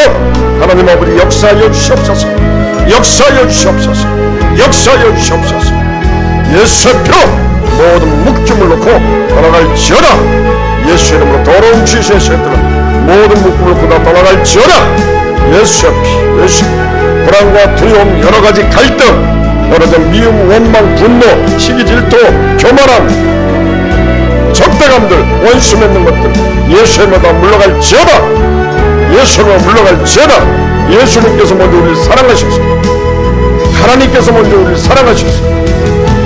하나님 아버지 역사하여 주시옵소서. 역사하여 주시옵소서. 역사하여 주시옵소서. 예수의 피로 모든 묶임을 놓고 떠나갈지어다. 예수의 이름으로 더러운 죄의 세력들은 모든 묶임을 놓고 다 떠나갈지어다. 예수의 피, 예수 불안과 두려움, 여러가지 갈등, 여러가지 미움, 원망, 분노, 시기, 질투, 교만함, 적대감들, 원수 맺는 것들 예수의 이름으로 다 물러갈지어다. 예수의 이름으로 물러갈지어다. 예수님께서 먼저 우리를 사랑하셔서 하나님께서 먼저 우리를 사랑하셔서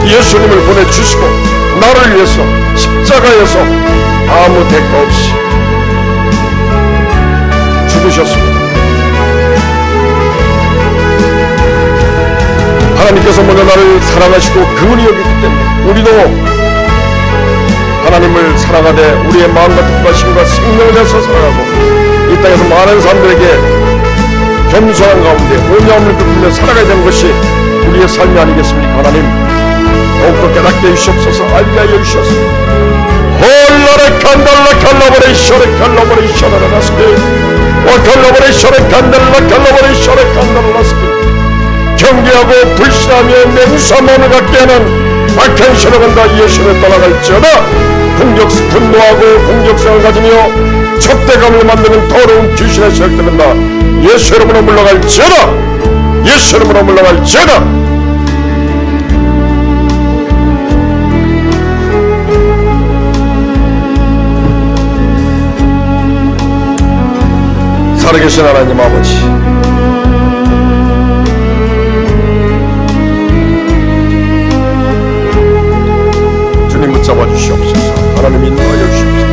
예수님을 보내주시고 나를 위해서 십자가에서 아무 대가 없이 죽으셨습니다. 하나님께서 먼저 나를 사랑하시고 긍휼히 여기기 때문에 우리도 하나님을 사랑하되 우리의 마음과 뜻과 힘과 생명을 내서 살아가고 이 땅에서 많은 사람들에게 겸손한 가운데 온유함을 베풀며 살아가야 되는 것이 우리의 삶이 아니겠습니까? 하나님 더욱더 깨닫게 해주시옵소서. 알게 하여 주시옵소서. 홀라레 칸달라 칼라버레 쇼레 칼라버레 쇼라라스베 와 칼라버레 쇼레 칸달라 칼라버레 쇼레 칸달라스베 경계하고 불신하며 맹수함을 갖게 하는 악한 신앙은 예수를 떠나갈지어다. 분노하고 공격성을 가지며 적대감을 만드는 더러운 귀신의 세력들은 다 예수 이름으로 물러갈지어다. 예수 이름으로 물러갈지어다. 살아계신 하나님 아버지, 주님 붙잡아 주시옵소서. 하나님 인도하여 주시옵소서.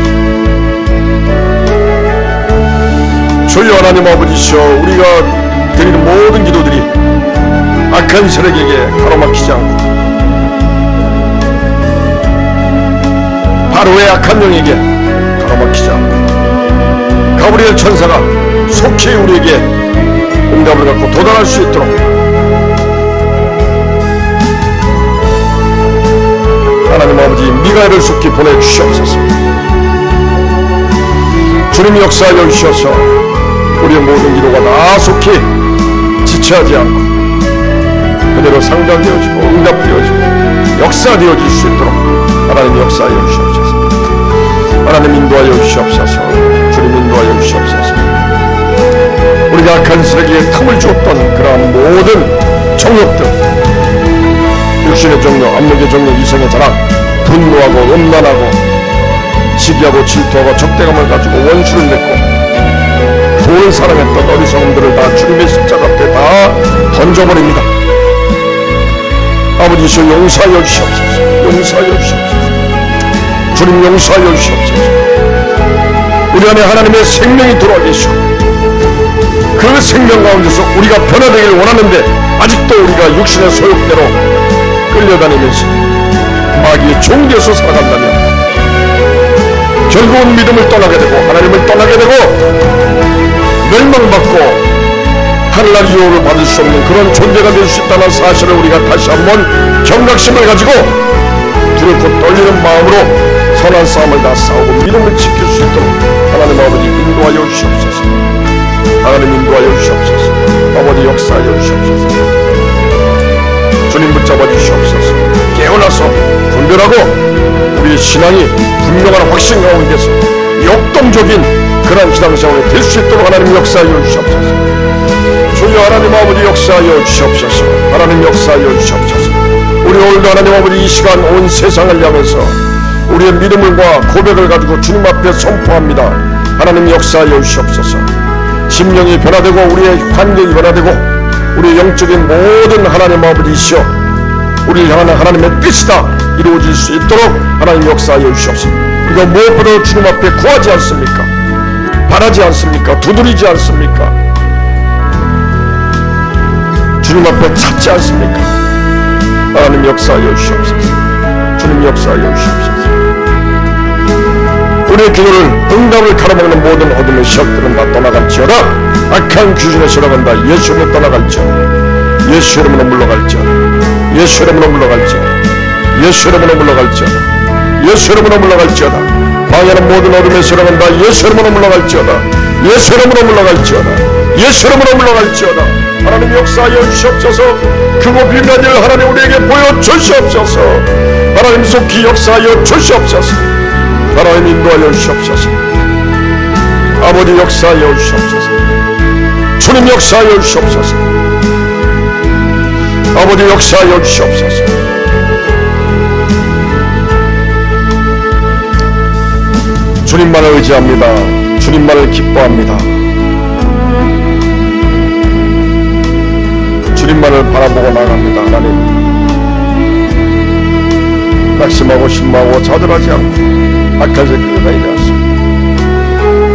주여 하나님 아버지시여, 우리가 드리는 모든 기도들이 악한 세력에게 가로막히지 않고 바로의 악한 영에게 가로막히지 않고 가브리엘 천사가 속히 우리에게 응답을 갖고 도달할 수 있도록 하나님 아버지 미가엘을 속히 보내주시옵소서. 주님 역사하여 주셔서 우리의 모든 기도가 다 속히 지체하지 않고 그대로 상달되어지고 응답되어지고 역사되어질 수 있도록 하나님 역사하여 주시옵소서. 하나님 인도하여 주시옵소서. 주님 인도하여 주시옵소서. 우리가 악한 세력에 틈을 주었던 그러한 모든 정욕들, 육신의 정욕, 압력의 정욕, 이성의 자랑, 분노하고 음란하고 시기하고 질투하고 적대감을 가지고 원수를 맺고 돈을 사랑했던 어리석음들을 다 주님의 십자가 앞에 다 던져버립니다. 아버지시여 용서하여 주시옵소서. 용서하여 주시옵소서. 주님 용서하여 주시옵소서. 우리 안에 하나님의 생명이 들어와 계시고 그 생명 가운데서 우리가 변화되기를 원하는데 아직도 우리가 육신의 소욕대로 끌려다니면서 마귀의 종되어서 살아간다면 결국은 믿음을 떠나게 되고 하나님을 떠나게 되고 멸망받고 하늘날 유혹을 받을 수 없는 그런 존재가 될 수 있다는 사실을 우리가 다시 한번 경각심을 가지고 두렵고 떨리는 마음으로 선한 싸움을 다 싸우고 믿음을 지킬 수 있도록 하나님 아버지 인도하여 주시옵소서. 하나님 인도하여 주시옵소서. 아버지 역사하여 주시옵소서. 주님 붙잡아 주시옵소서. 깨어나서 분별하고 우리의 신앙이 분명한 확신 가운데서 역동적인 그런 신앙생활이 될 수 있도록 하나님 역사하여 주시옵소서. 주여 하나님 아버지 역사하여 주시옵소서. 하나님 역사하여 주시옵소서. 우리 오늘도 하나님 아버지 이 시간 온 세상을 향해서 우리의 믿음과 고백을 가지고 주님 앞에 선포합니다. 하나님 역사하여 주시옵소서. 심령이 변화되고 우리의 환경이 변화되고 우리의 영적인 모든 하나님 아버지시여 우리를 향하는 하나님의 뜻이 다 이루어질 수 있도록 하나님 역사하여 주시옵소서. 우리가 무엇보다 주님 앞에 구하지 않습니까? 바라지 않습니까? 두드리지 않습니까? 주님 앞에 찾지 않습니까? 하나님 역사하여 주시옵소서. 주님 역사하여 주시옵소서. 우리의 기도를 응답을 가로막는 모든 어둠의 시작들은 다 떠나갈지어다. 악한 귀신의 시작은 다 예수 이름으로 떠나갈지어다. 예수 이름으로 물러갈지어다. 예수 이름으로 물러갈지어다. 예수 이름으로 물러갈지어다. 예수 이름으로 물러갈지어다. 방해하는 모든 어둠의 시작은 다 예수 이름으로 물러갈지어다. 예수 이름으로 물러갈지어다. 예수 이름으로 물러갈지어다. 하나님 역사하여 주시옵소서. 크고 비밀한 일 하나님 우리에게 보여주시옵소서. 하나님 속히 역사하여 주시옵소서. 하나님 인도하여 주시옵소서. 아버지 역사하여 주시옵소서. 주님 역사하여 주시옵소서. 아버지 역사하여 주시옵소서. 주님만을 의지합니다. 주님만을 기뻐합니다. 주님만을 바라보고 나갑니다. 하나님 낙심하고 신망하고 좌절하지 않고 악한 세력에 끌려다니지 않습니다.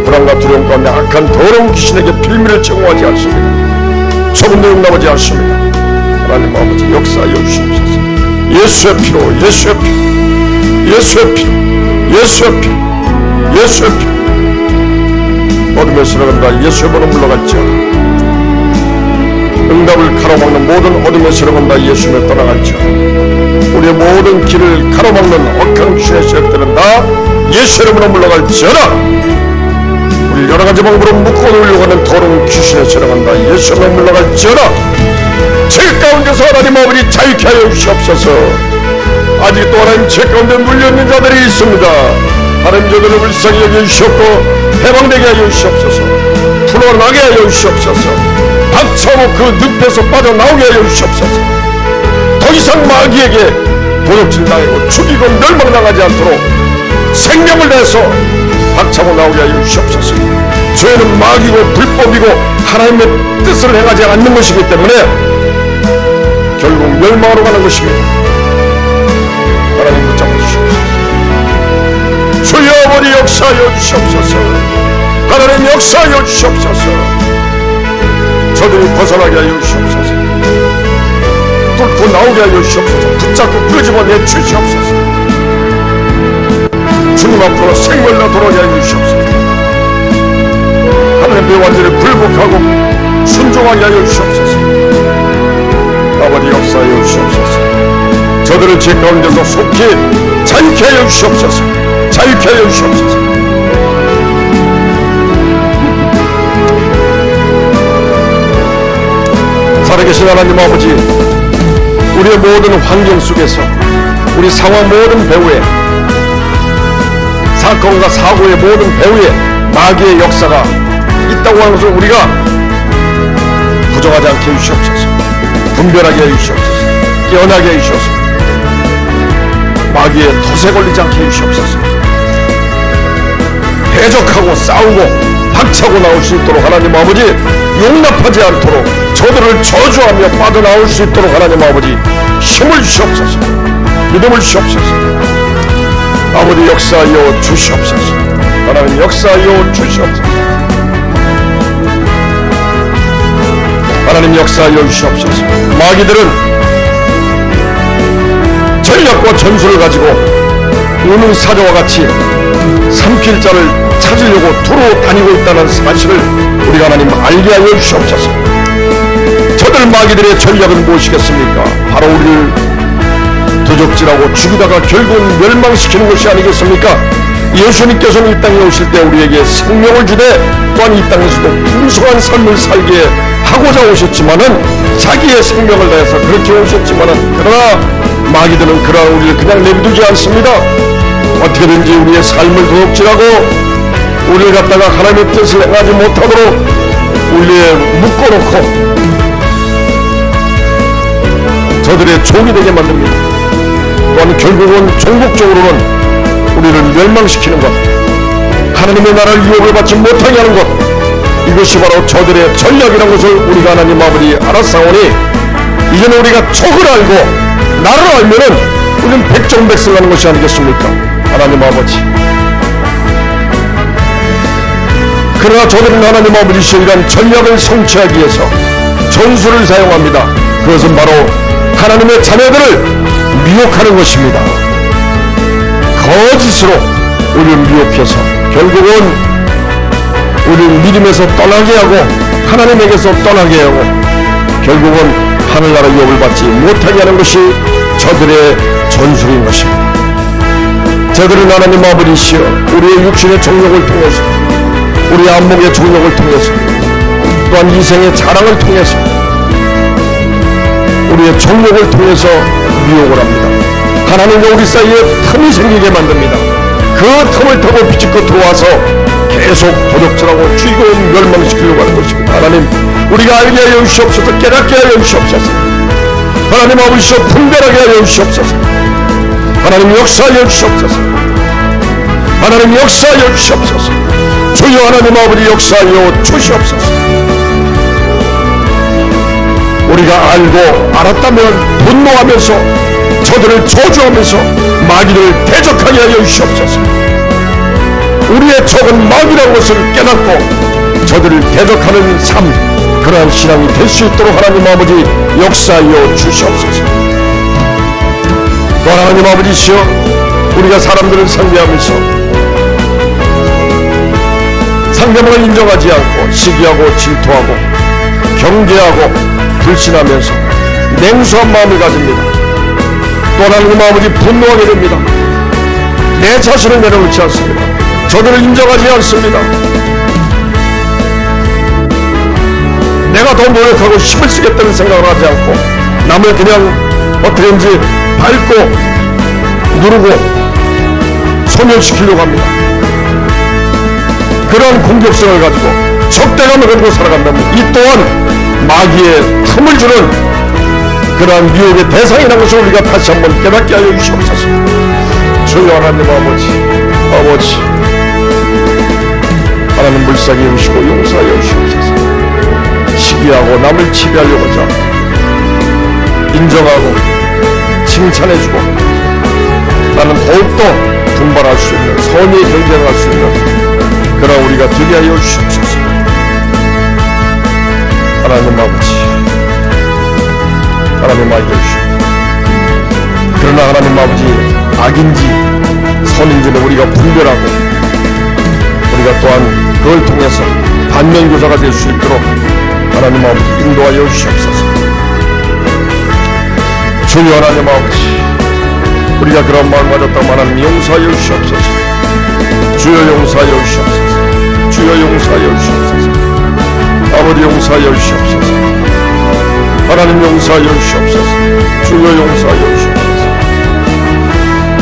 불안과 두려움 가운데 악한 더러운 귀신에게 빌미를 제공하지 않습니다. 소금도 용납하지 않습니다. 하나님 아버지 역사하여 주시옵소서. 예수의 피로 예수의 피로 예수의 피로 예수의 피로 예수의 피로 어둠의 세력은 다 예수의 번호 물러갈지어다. 응답을 가로막는 모든 어둠의 세력은 다 예수님을 떠나갈지어다. 우리 우리의 모든 길을 가로막는 억한 귀신의 세력들은 다 예수 이름으로 물러갈지어다. 우리 여러가지 방법으로 묶고 놀려고 하는 더러운 귀신의 세력은 다 예수 이름으로 물러갈지어다. 죄 가운데서 하나님 아버지 자유케 하여 주시옵소서. 아직도 하나님 죄 가운데 물려있는 자들이 있습니다. 하나님 저들을 불쌍히 여겨주시옵고 해방되게 하여 주시옵소서. 풀어나게 하여 주시옵소서. 박차고 그 늪에서 빠져나오게 하여 주시옵소서. 더 이상 마귀에게 도둑질 당하고 죽이고 멸망당하지 않도록 생명을 내서 박차고 나오게 하여 주시옵소서. 죄는 마귀고 불법이고 하나님의 뜻을 행하지 않는 것이기 때문에 결국 멸망으로 가는 것입니다. 하나님 붙잡아 주시옵소서. 주여 아버지 역사하여 주시옵소서. 하나님 역사하여 주시옵소서. 저들이 벗어나게 하여 주시옵소서. 뚫고 나오게 하여 주시옵소서. 붙잡고 끄집어내 주시옵소서. 주님 앞으로 생명을 돌아오게 하여 주시옵소서. 하나님의 완전히 굴복하고 순종하게 하여 주시옵소서. 아버지 역사하여 주시옵소서. 저들을 죄 가운데서 속히 자유케 하여 주시옵소서. 자유케 하여 주시옵소서. 살아계신 하나님 아버지, 우리의 모든 환경 속에서 우리 상황 모든 배후에 사건과 사고의 모든 배후에 마귀의 역사가 있다고 하는 것을 우리가 부정하지 않게 해주시옵소서. 분별하게 해주시옵소서. 깨어나게 해주시옵소서. 마귀의 덫에 걸리지 않게 해주시옵소서. 대적하고 싸우고 박차고 나올 수 있도록 하나님 아버지 용납하지 않도록 저들을 저주하며 빠져나올 수 있도록 하나님 아버지 힘을 주시옵소서. 믿음을 주시옵소서. 아버지 역사하여 주시옵소서. 하나님 역사하여 주시옵소서. 하나님 역사하여 주시옵소서. 마귀들은 전략과 전술을 가지고 우는 사자와 같이 삼킬자를 찾으려고 두루 다니고 있다는 사실을 우리가 하나님 알게 하여 주시옵소서. 저들 마귀들의 전략은 무엇이겠습니까? 바로 우리를 도적질하고 죽이다가 결국은 멸망시키는 것이 아니겠습니까? 예수님께서는 이 땅에 오실 때 우리에게 생명을 주되 또한 이 땅에서도 풍성한 삶을 살게 하고자 오셨지만은 자기의 생명을 다해서 그렇게 오셨지만은 그러나 마귀들은 그러나 우리를 그냥 내비두지 않습니다. 어떻게든지 우리의 삶을 도둑질하고 우리를 갖다가 하나님의 뜻을 행하지 못하도록 우리에 묶어놓고 저들의 종이 되게 만듭니다. 또한 결국은 종국적으로는 우리를 멸망시키는 것, 하나님의 나라를 유업을 받지 못하게 하는 것, 이것이 바로 저들의 전략이라는 것을 우리가 하나님 아버지 알았사오니 이제는 우리가 족을 알고 나를 알면은 우리는 백전백승하는 것이 아니겠습니까? 하나님 아버지, 그러나 저들은 하나님 아버지시여 이러한 전략을 성취하기 위해서 전술을 사용합니다. 그것은 바로 하나님의 자녀들을 미혹하는 것입니다. 거짓으로 우리를 미혹해서 결국은 우리를 믿음에서 떠나게 하고 하나님에게서 떠나게 하고 결국은 하늘나라 유업을 받지 못하게 하는 것이 저들의 전술인 것입니다. 저들은 하나님 아버지시여 우리의 육신의 정욕을 통해서 우리의 안목의 정욕을 통해서 또한 이생의 자랑을 통해서 우리의 정욕을 통해서 미혹을 합니다. 하나님과 우리 사이에 틈이 생기게 만듭니다. 그 틈을 타고 비집고 들어와서 계속 도적질하고 죽이고 멸망시키려고 하는 것입니다. 하나님 우리가 알게 하여 주시옵소서. 깨닫게 하여 주시옵소서. 하나님 아버지시여 분별하게 하여 주시옵소서. 하나님 역사하여 주시옵소서. 하나님 역사하여 주시옵소서. 주여 하나님 아버지 역사하여 주시옵소서. 우리가 알고 알았다면 분노하면서 저들을 저주하면서 마귀를 대적하게 하여 주시옵소서. 우리의 적은 마귀라는 것을 깨닫고 저들을 대적하는 삶, 그러한 신앙이 될 수 있도록 하나님 아버지 역사하여 주시옵소서. 또 하나님 아버지시여 우리가 사람들을 상대하면서 상대방을 인정하지 않고 시기하고 질투하고 경계하고 불신하면서 냉소한 마음을 가집니다. 또 하나님 아버지 분노하게 됩니다. 내 자신을 내려놓지 않습니다. 저들을 인정하지 않습니다. 내가 더 노력하고 힘을 쓰겠다는 생각을 하지 않고 남을 그냥 어떻게든지 밟고 누르고 소멸시키려고 합니다. 그러한 공격성을 가지고 적대감을 가지고 살아간다면 이 또한 마귀의 틈을 주는 그러한 미혹의 대상이라는 것을 우리가 다시 한번 깨닫게 하여 주시옵소서. 주여 하나님 아버지 하나님 불쌍히 여기시고 용서하여 주시옵소서. 시기하고 남을 지배하려고 하지 않고 인정하고 칭찬해주고 나는 더욱더 분발할 수 있는 선의의 경쟁할 수 있는 그런 우리가 되게 하여 주시옵소서. 하나님 아버지 하나님 알려주시옵소서. 그러나 하나님 아버지 악인지 선인지는 우리가 분별하고 우리가 또한 그걸 통해서 반면교사가 될 수 있도록 하나님 아버지 인도하여 주시옵소서. 주여 하나님 아버지 우리가 그런 마음 가졌다면 하나님 용서하여 주시옵소서. 주여 용서하여 주시옵소서. 주여 용서하여 주시옵소서. 아버지 용서하여 주시옵소서. 하나님 용서하여 주시옵소서. 주여 용서하여 주시옵소서.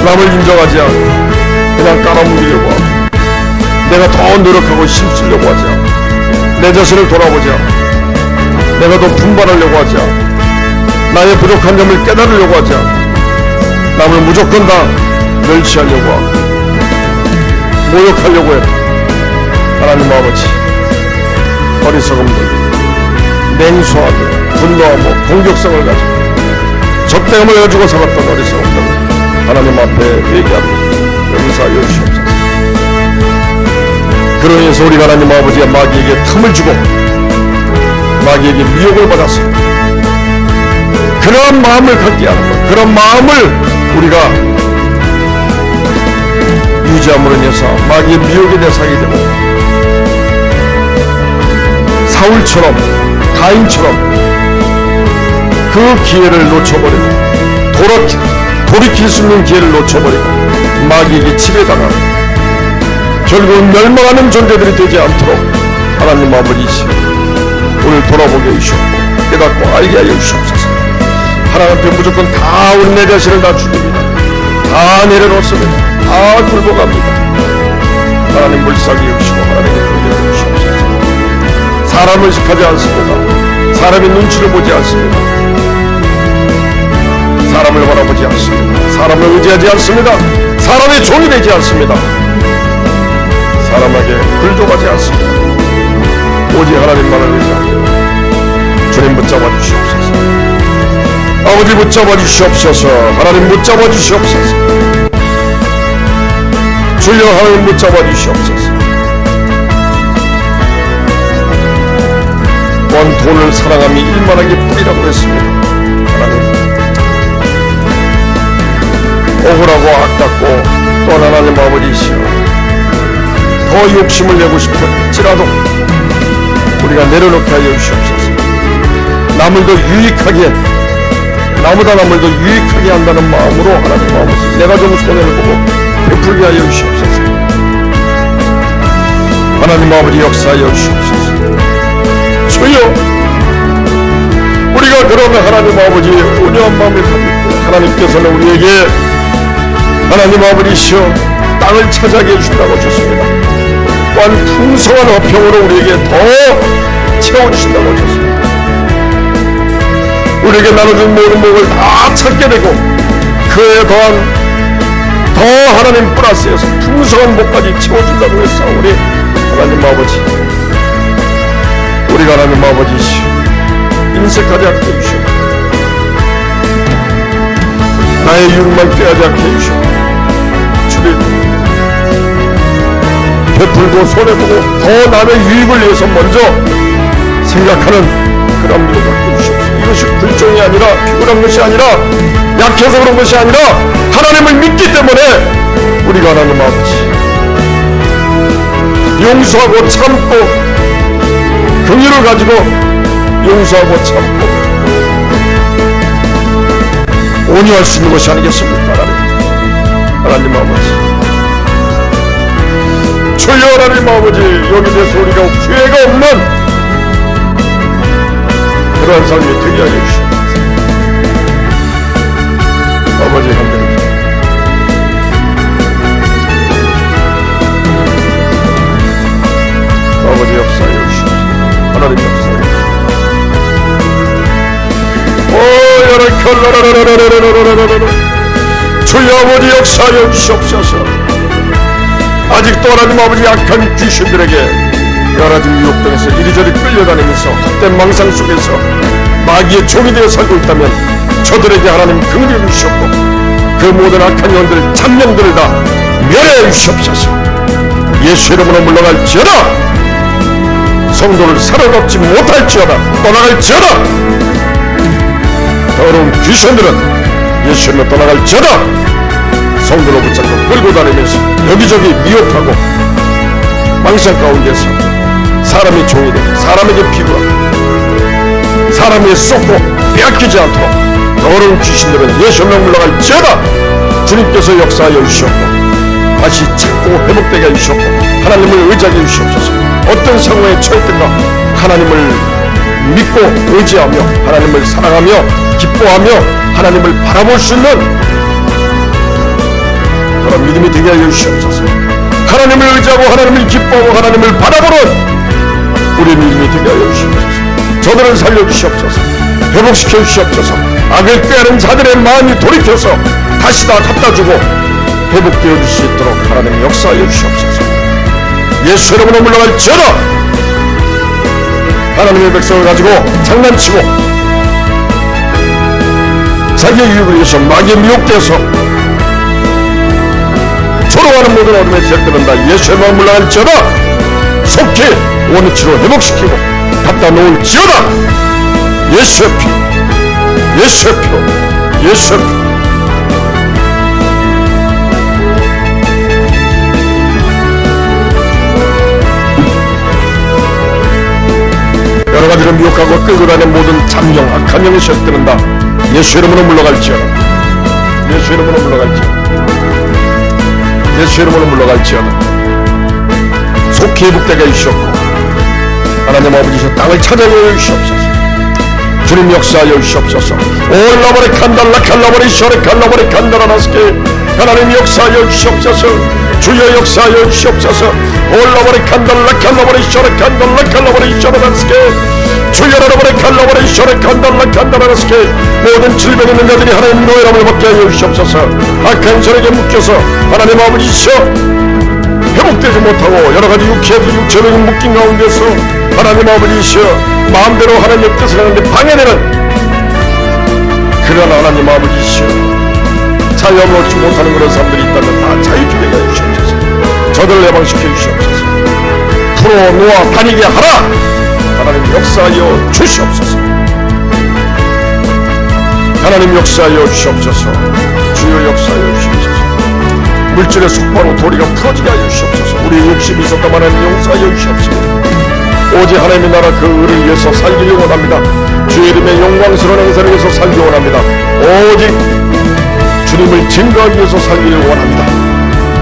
남을 인정하지 않고 그냥 깔아뭉개려고 하고 내가 더 노력하고 힘쓰려고 하지 않고 내 자신을 돌아보지 않고 내가 더 분발하려고 하지 않고 나의 부족한 점을 깨달으려고 하지 않고 남을 무조건 다 멸시하려고 하고 모욕하려고 해. 하나님 아버지 어리석음들 냉소하고 분노하고 공격성을 가지고 적대감을 가지고 살았던 어리석음들 하나님 앞에 회개합니다. 용서하여 주시옵소서. 그러면서 우리가 하나님 아버지가 마귀에게 틈을 주고 마귀에게 미혹을 받아서 그런 마음을 갖게 하는 것, 그런 마음을 우리가 유지함으로 인해서 마귀의 미혹의 대상이 되고 사울처럼 가인처럼 그 기회를 놓쳐버리고 돌이킬 수 있는 기회를 놓쳐버리고 마귀에게 지배당하고 결국은 멸망하는 존재들이 되지 않도록 하나님 아버지시 오늘 돌아보게 해주시옵고 깨닫고 알게 하여 주시옵소서. 하나님 앞에 무조건 다 우리 내 자신을 다 죽입니다. 다 내려놓습니다. 다 굴복합니다. 하나님 불쌍히 여기시고 하나님께 긍휼히 여기시옵소서. 사람을 의식하지 않습니다. 사람의 눈치를 보지 않습니다. 사람을 바라보지 않습니다. 사람을 의지하지 않습니다. 사람의 종이 되지 않습니다. 사람에게 불종하지 않습니다. 오직 하나님만을 의지하고 주님 붙잡아 주시옵소서. 아버지 붙잡아 주시옵소서. 하나님 붙잡아 주시옵소서. 주여 하나님 붙잡아 주시옵소서. 또한 돈을 사랑함이 일만하게 뿌리라고 했습니다. 하나님 억울하고 아깝고 또한 하나님 아버지시여 더 욕심을 내고 싶을지라도 우리가 내려놓게 하여 주시옵소서. 남을 더 유익하게 나보다 남을 더 유익하게 한다는 마음으로 하나님 아버지 내가 좀 손해를 보고 베풀게 하여 주시옵소서. 하나님 아버지 역사하여 주시옵소서. 주여 우리가 그러면 하나님 아버지 온유한 마음을 가지고 하나님께서는 우리에게 하나님 아버지시여 땅을 차지하게 해주신다고 하셨습니다. 또한 풍성한 화평으로 우리에게 더 채워주신다고 하셨습니다. 우리에게 나눠준 모든 복을 다 찾게 되고 그에 더한 더 하나님 플러스에서 풍성한 복까지 채워준다고 했사오니 하나님 아버지 우리가 하나님 아버지시 인색하지 않게 해주시오. 나의 유익만 꾀하지 않게 해주시오. 주님 베풀고 손해보고 더 남의 유익을 위해서 먼저 생각하는 그런 믿음 갖게 해주시옵소서. 이것이 불종이 아니라 피곤한 것이 아니라 약해서 그런 것이 아니라 하나님을 믿기 때문에 우리가 하나님 아버지 용서하고 참고 긍휼을 가지고 용서하고 참고 온유할 수 있는 것이 아니겠습니까? 하나님 아버지, 주여 하나님 아버지, 여기 대해서 우리가 후회가 없는 그러한 삶이 되게 하여 주시옵소서. 아버지 하나님, 아버지 역사하여 주시옵소서. 하나님 역사하여 주시옵소서. 주여 아버지 역사하여 주시옵소서. 아직도 하나님 아버지 약한 귀신들에게 여러 가지 유혹당해서 이리저리 끌려다니면서 헛된 망상 속에서 마귀의 종이 되어 살고 있다면 저들에게 하나님 긍휼히 주시옵고 그 모든 악한 영들 참령들을 다 멸하여 주시옵소서. 예수 이름으로 물러갈지어다. 성도를 사로잡지 못할지어다. 떠나갈지어다. 더러운 귀신들은 예수 이름으로 떠나갈지어다. 성도를 붙잡고 끌고 다니면서 여기저기 미혹하고 망상 가운데서 사람의 종이 되고 사람에게 피부하고 사람에게 쏟고 빼앗기지 않도록 더러운 귀신들은 예수 이름으로 물러갈지어다. 주님께서 역사하여 주시옵고 다시 찾고 회복되게 해주시옵고 하나님을 의지하게 해주시옵소서. 어떤 상황에 처했든가 하나님을 믿고 의지하며 하나님을 사랑하며 기뻐하며 하나님을 바라볼 수 있는 그런 믿음이 되게 하여 주시옵소서. 하나님을 의지하고 하나님을 기뻐하고 하나님을 바라보는 우리의 믿음이 되게 하여 주시옵소서. 저들을 살려주시옵소서. 회복시켜 주시옵소서. 악을 꾀하는 자들의 마음이 돌이켜서 다시 다 갖다주고 회복되어 줄 수 있도록 하나님 역사하여 주시옵소서. 예수 이름으로 물러갈지어다. 하나님의 백성을 가지고 장난치고 자기의 유익을 위해서 마귀에 미혹되어서 조롱하는 모든 어둠의 세력들은 다 예수 이름으로 물러갈지어다. 속히 원위치로 회복시키고 갖다 놓을지어다. 예수의 피, 예수의 피로, 예수의 피. 여러가지로 미혹하고 끌고 다니는 모든 잠정 악한 영의 세력들은 다 예수 이름으로 물러갈지어다. 예수 이름으로 물러갈지어다. 예수 이름으로 물러갈지어다. 속히 회복되게 해주시옵고 하나님 아버지께서 땅을 찾아내 주시옵소서. 주님 역사하여 주시옵소서. 올라버리 칸달라 칼라버리 쇼레 칼라버리 칸달라나스케 하나님 역사하여 주시옵소서. 주여 역사하여 주시옵소서. 올라버리 칸달라 칼라버리 쇼레 칸달라 칼라버리 쇼레나스케 주여 라버리 칼라버리 쇼레 칸달라 칸달라나스케 모든 질병 있는 자들이 하나님 노예람을 받게 하여 주시옵소서. 악한 세력에 묶여서 하나님 아버지시여 회복되지 못하고 여러가지 육체적인 묶임 가운데서 하나님 아버지시여 마음대로 하나님의 뜻을 하는데 방해되는 그런 하나님 아버지시여 자유함을 얻지 못하는 그런 사람들이 있다면 다 자유케 되게 해주시옵소서. 저들을 해방시켜 주시옵소서. 풀어 놓아 다니게 하라. 하나님 역사하여 주시옵소서. 하나님 역사하여 주시옵소서. 주여 역사하여 주시옵소서. 물질의 속바로 도리가 풀어지게 하여 주시옵소서. 우리의 욕심이 있었다만 용서하여 주시옵소서. 오직 하나님의 나라 그 의를 위해서 살기를 원합니다. 주의 이름의 영광스러운 행사를 위해서 살기 원합니다. 오직 주님을 증거하기 위해서 살기를 원합니다.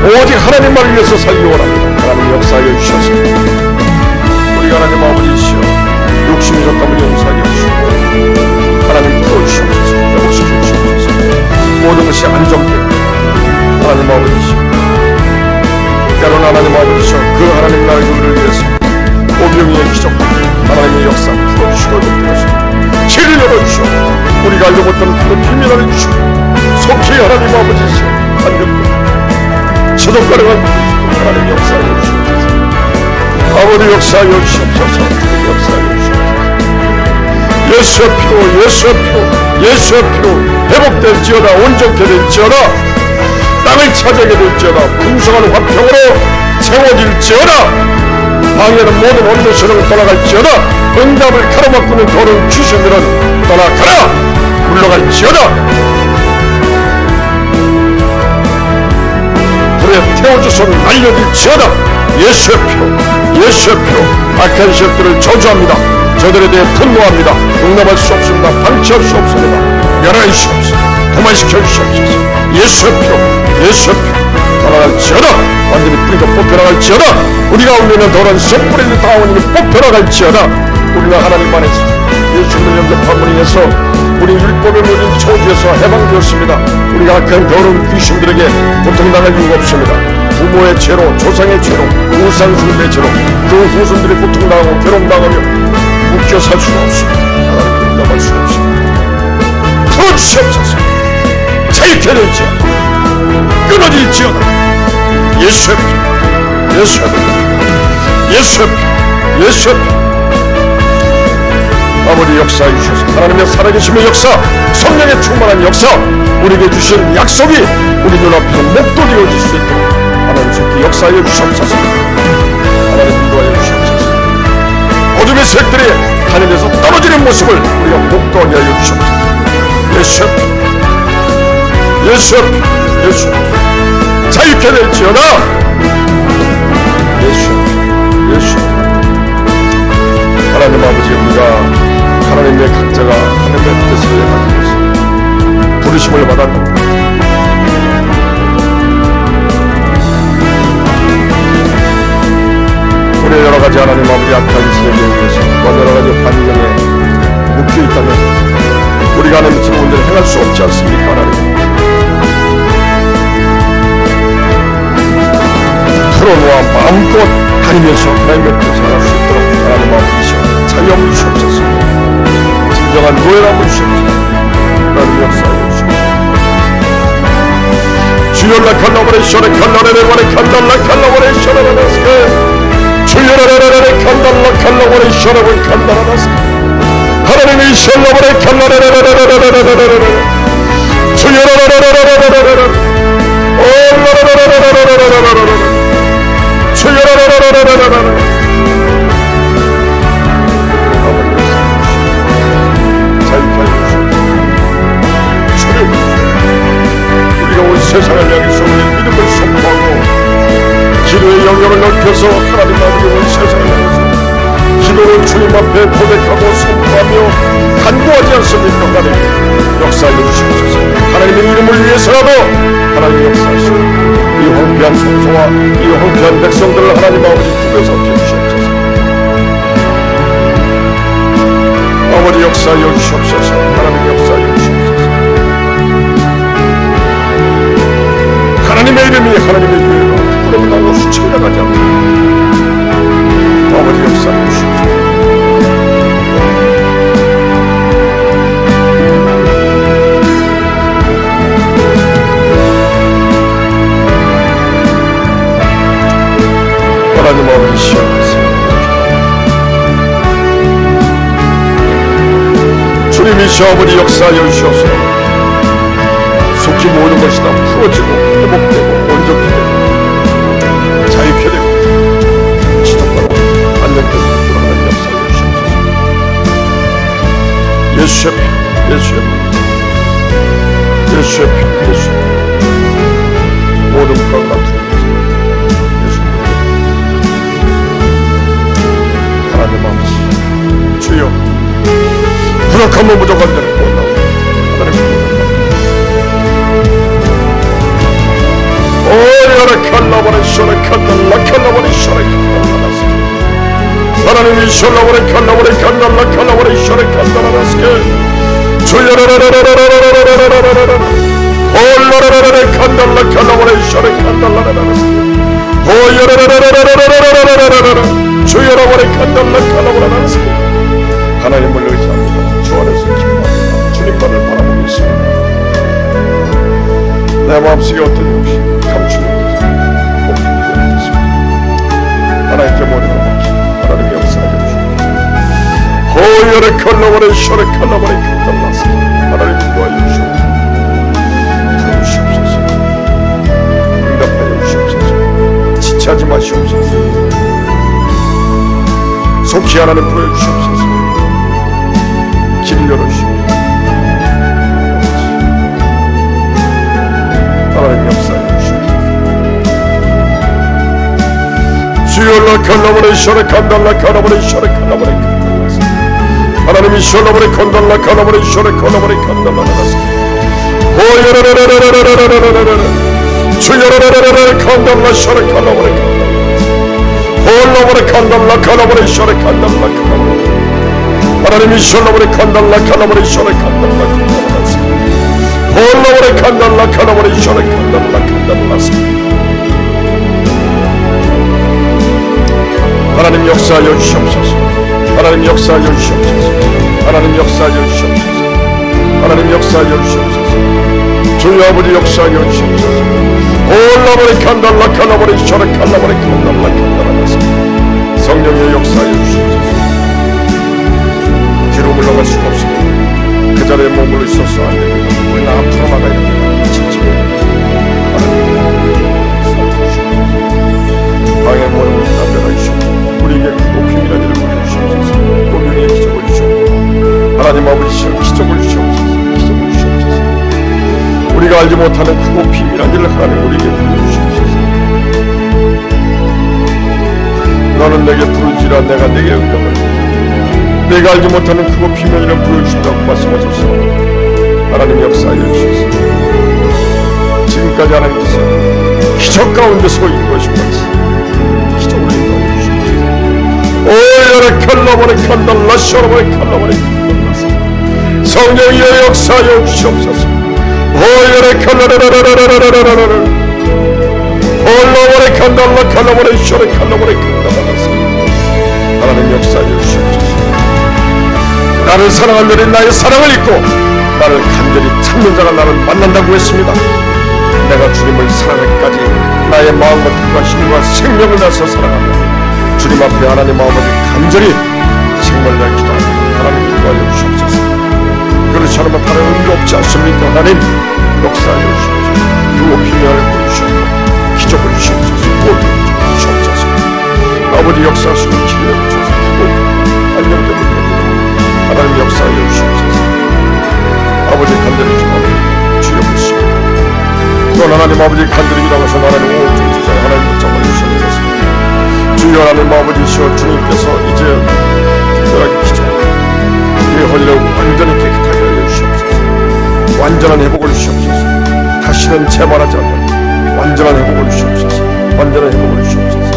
오직 하나님만을 위해서 살기 원합니다. 하나님 역사하여 주셔서 우리가 하나님 아버지시여 욕심이 있었다면 용서하여 주시고 하나님 풀어주시옵소서. 회복시켜 주시옵소서. 모든 것이 안정되고 하나님 아버지시여 때로는 하나님 아버지시여 그 하나님 나라의 의를 위해서 오병이의 기적 하나님의 역사 풀어주시고 회복되어서 길을 열어주시고 우리가 알지 못하는 그 비밀 알려주시고 속히 하나님 아버지시여 반격되고 지속 가능한 하나님 역사하여 주시옵소서. 아버지 역사하여 주시옵소서. 역사하여 주시옵소서. 예수의 피로 예수의 피로 예수의 피로 회복될지어다. 온전케 될지어다. 땅을 차지하게 될지어다. 풍성한 화평으로 채워질지어다. 방해는 모든 어둠의 세력을 떠나갈지어다. 응답을 가로막고는 더러운 귀신들은 떠나가라. 물러갈지어다. 불에 태워져서 날려질지어다. 예수의 피로 예수의 피로 악한 세력들을 저주합니다. 저들에 대해 분노합니다. 용납할 수 없습니다. 방치할 수 없습니다. 멸하시옵소서. 도만시켜 주시옵소서. 예수의 피로 예수의 피로 돌아갈지어다. 완전히 뿌리가 뽑혀나갈지어다. 우리가 올리는 돌은 샘뿌리를 다 원인이 뽑혀나갈지어다. 우리가 하나님 안에서 예수님을 영접함으로 인해서 우리 율법의 모든 저주에서 해방되었습니다. 우리가 그 더러운 귀신들에게 고통당할 이유가 없습니다. 부모의 죄로, 조상의 죄로, 우상숭배의 죄로 그 후손들이 고통당하고 괴로움당하며 묶여 살 수가 없습니다. 하나님께 인정할 수가 없습니다. 풀어주시옵소서. 자유케 될지어다. 끊어질지어다. 예수의 피, 예수의 피, 예수의 피, 예수의 피. 아버지 역사해 주셔서 하나님의 살아계심의 역사, 성령의 충만한 역사, 우리에게 주신 약속이 우리 눈앞에서 목도리 어질 수 있도록 하나님 속히 역사하여 주시옵소서. 하나님 인도하여 주시옵소서. 어둠의 세력들이 하늘에서 떨어지는 모습을 우리가 목도하게 하여 주시옵소서. 예수의 피, 예수의 피, 예수의 피. 자유케 될지어다. 예수의 피, 예수의 피. 하나님 아버지, 우리가 하나님의 각자가 하나님의 뜻을 가지고서 부르심을 받았는데 우리의 여러가지 하나님 아버지 악한 세계에 의해서 또 여러가지 환경에 묶여있다면 우리가 하나님의 문제를 행할 수 없지 않습니까? 하나님 풀어놓아 마음껏 다니면서 하나님의 뜻을 행할 수 있도록 하나님 아버지시여 자유함을 주옵소서. 진정한 노예함을 주옵소서. 하나님 역사하여 주옵소서. 주여라 칼라버레 셔레 칼라레레 버레 칼달라 칼라버레 셔레레레스케 주여라레레레 칼달라 칼라버레 셔레레 칼달라스케 하나님이 셔라버레 칼라레레레레레레레레레레 주여라레레레레레레레레 오라레레레레레레레레레 주여라레레레레레레레 세상을 향해서 우리의 믿음을 선포하고 기도의 영역을 넓혀서 하나님 아버지 온 세상을 향해서 기도로 주님 앞에 고백하고 선포하며 간구하지 않습니까? 하나님 역사하여 주시옵소서. 하나님의 이름을 위해서라도 하나님 역사하시고 이 황폐한 성소와 이 황폐한 백성들을 하나님 아버지 품에 삼켜 주시옵소서. 아버지 역사하여 주시옵소서. 하나님 역사하여 주시옵소서. 하나님의 이름이 하나님의 교회가 부름당하고 수치려가지 않고 아버지 역사해 주시옵소서. 하나님 아버지 시험하세요. 주님이시여 아버지 역사하여 주시옵소서. 속히 모든 것이 다 풀어지고 회복되고 온전히 되고 자유케 되고 지속하고 안정되고 하는 역사를 주시옵소서. 예수의 피, 예수의 피, 예수의 피, 예수의 피 모든 불안과 두려움에서 예수의 피 하나님 아버지 주여 부족함은 부족한 자는 못나오고 하나님 오야라 칼라버레 셔레 칼달라 칼라버레 셔레 칼달라스케 하나님이 셔라버레 칼라버레 칼달라 칼라버레 셔레 칼달라스케 주여라라라라라라라라라라라라라 올라라라라라 칼달라 칼라버레 셔레 칼달라라라스케 오야라라라라라라라라라라라 주여라버레 칼달라 칼라버라라스케 하나님을 의지합니다. 주 안에서 기뻐합니다. 주님만을 바라보고 있습니다. 내 마음속에 어떤 욕심 감추는 것을 꼭 기도하겠습니다. 하나님께 모든 것을 하나님의 역사하여 주시옵소서. 호여레 칼라버레 셔레 칼라버레 칼달라스 하나님 인도하여 주시옵소서. 주시옵소서. 응답하여 주시옵소서. 지체하지 마시옵소서. 속히 하나님 보여주시옵소서. 길을 열어주시옵소서. 하나님 역사해 주시옵소서. 주여라 칼라버레 셔레 칸달라 칼라버레 셔레 칼라버레 칸달라스 하나님이 셔라버레 칸달라 칼라버레 셔레 칼라버레 칸달라스 주여라라라라라 칸달라 셔라 칸달라 홀라버레 칸달라 칸달라 셔라 칸달라 하나님이 셔라버레 칸달라 칸달라 셔라 칸달라 홀라버레 칸달라 칸달라 셔라 칸달라 하나님 역사하여 주시옵소서. 하나님 역사하여 주시옵소서. 하나님 역사하여 주시옵소서. 하나님 역사하여 주시옵소서. 주여 아버지 역사하여 주시옵소서. 올라버리 칸달라 칸라버리 셔라 칸라버리 칸달라 칸달라서 성령의 역사하여 주시옵소서. 뒤로 물러갈 수가 없습니다. 그 자리에 머물러 있어서 안 됩니다. 우리는 앞으로 나가야 됩니다. 진짜 방해 모형을 담배하시옵소서. 우리에게 높임이라는 일을 보여주시옵소서. 공연의 기적을 주시옵소서. 하나님 아버지 기적을 주시옵소서. 기적을 주시옵소서. 우리가 알지 못하는 크고 비밀한 일을 하나님 우리에게 보여주시옵소서. 너는 내게 부르지라 내가 내게 응답을 내가 알지 못하는 크고 비밀한 일을 보여주신다고 말씀하셨소. 하나님 역사하여 주시옵소서. 지금까지 하나님께서 기적 가운데 서 있는 것이 같이 기적으로 인도하여 주시옵소서. 오야라 칼라버레 칸달라 셔라버레 칼라버레 칸달라서 성령이여 역사하여 주시옵소서. 오야라 칼라라라라라라라라라 홀라버레 칸달라 칼라버레 셔라 칼라버레 칸달라서 하나님 역사하여 주시옵소서. 나를 사랑하는 나의 사랑을 잊고 나를 간절히 찾는 자가 나를 만난다고 했습니다. 내가 주님을 사랑하기까지 나의 마음과 뜻과 힘과 생명을 다해서 사랑하며 주님 앞에 하나님 아버지 간절히 생물날 기도합니다. 하나님 인도하여 주시옵소서. 그렇지 않으면 다른 의미가 없지 않습니까? 하나님 역사하여 주시옵소서. 유혹히면을 보여주시옵소서. 기적을 주시옵소서. 꼭 주시옵소서. 아버지 역사하시고 기회를 주셔서 안녕되고 하나님 역사하여 주시옵소서. 아버지 간절히 기도합니다. 주여 보시옵소서. 또 하나님 아버지 간절히 기도하셔서 하나님 오직 주시옵소서. 하나님 붙잡아 주시옵소서. 주여 하나님 아버지시여 주님께서 이제 특별하게 기적 우리의 헐레를 완전히 깨끗하게 하여 주시옵소서. 완전한 회복을 주시옵소서. 다시는 재발하지 않는 완전한 회복을 주시옵소서. 완전한 회복을 주시옵소서.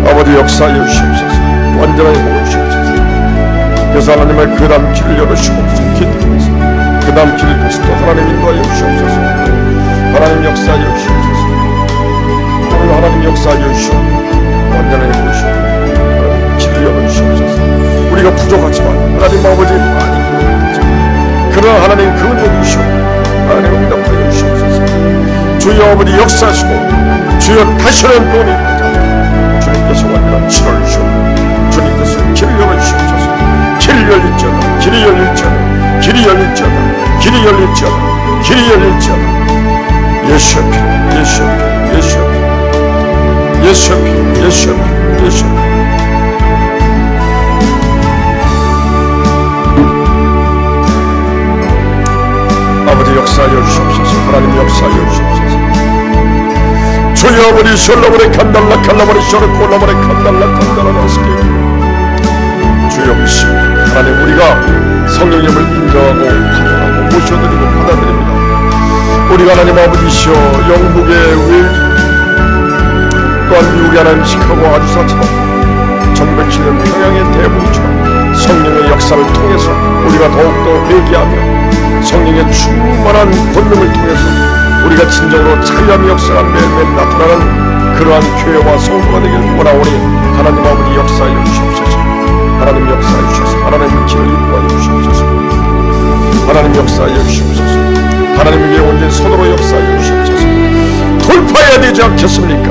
아버지 역사하여 주시옵소서. 완전한 회복을 주시옵소서. 그래서 하나님의 그 다음 길을 열어주시고 기도해서 그 다음 길을 다시 또 하나님 인도하여 주시옵소서. 하나님 역사하여 주시옵소서. 오늘 하나님 역사하여 주시옵소서. 완전하게 보시옵소서. 하나님 길을 열어주시옵소서. 우리가 부족하지만 하나님 아버지 많이 부족하지만 그러나 하나님 그 은혜 주시옵소서. 하나님 응답하여 주시옵소서. 주여 아버지 역사하시고 주여 다시는 돈이 가자 주님께서 완전한 치료를 주시옵소서. 주님께서 길을 열어주시옵소서. 길이 열릴지어다. 길이 열릴지어다. 길이 열릴지어다. 길이 열릴지어다. 길이 열릴지어다. 예수의 피 예수의 피 예수의 피 예수의 피 예수의 피 예수의 피 아버지 역사하여 주시옵소서. 하나님 역사하여 주시옵소서. 주여 아버지 셜라버레 칸달라 칼라버레 셔르 콜라버레 칸달라 칸달라스케 주여 보시옵소서. 하나님 우리가 성령님을 인정하고 환영하고 모셔드리고 받아들입니다. 우리가 하나님 아버지시여 영국의 웨일즈 또한 미국의 하나님 시카고 아주사처럼 1907년 평양의 대봉처럼 성령의 역사를 통해서 우리가 더욱더 회개하며 성령의 충만한 권능을 통해서 우리가 진정으로 자유함의 역사가 매일매일 나타나는 그러한 교회와 성도가 되길 원하오니 하나님 아버지 역사하여 주시옵소서. 하나님 역사하여 주시옵소서. 하나님 길을 인도하여 주시옵소서. 하나님 역사하여 주시옵소서. 하나님 위에 온전히 손으로 역사하여 주시옵소서. 돌파해야 되지 않겠습니까?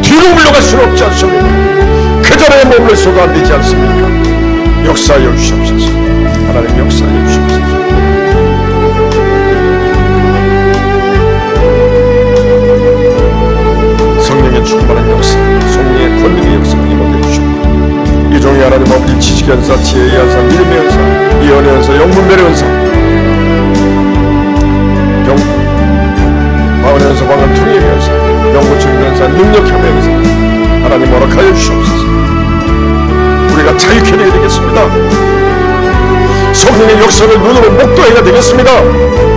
뒤로 물러갈 수는 없지 않습니까? 그 자리에 머물러 있어도 안 되지 않습니까? 역사하여 주시옵소서. 하나님 역사하여 주시옵소서. 성령의 충만한 역사, 성령의 권능의 역사를 임하게 주시옵소서. 이종의 하나님 아버지 지식의 연사, 지혜의 연사, 믿음의 연사, 예언의 연사, 영분별의 연사, 방언의 연사, 방언 통일의 연사, 영고적인 연사, 능력함의 연사 하나님 허락하여 주시옵소서. 우리가 자유케 되게 되겠습니다. 성령의 역사를 눈으로 목도해야 되겠습니다.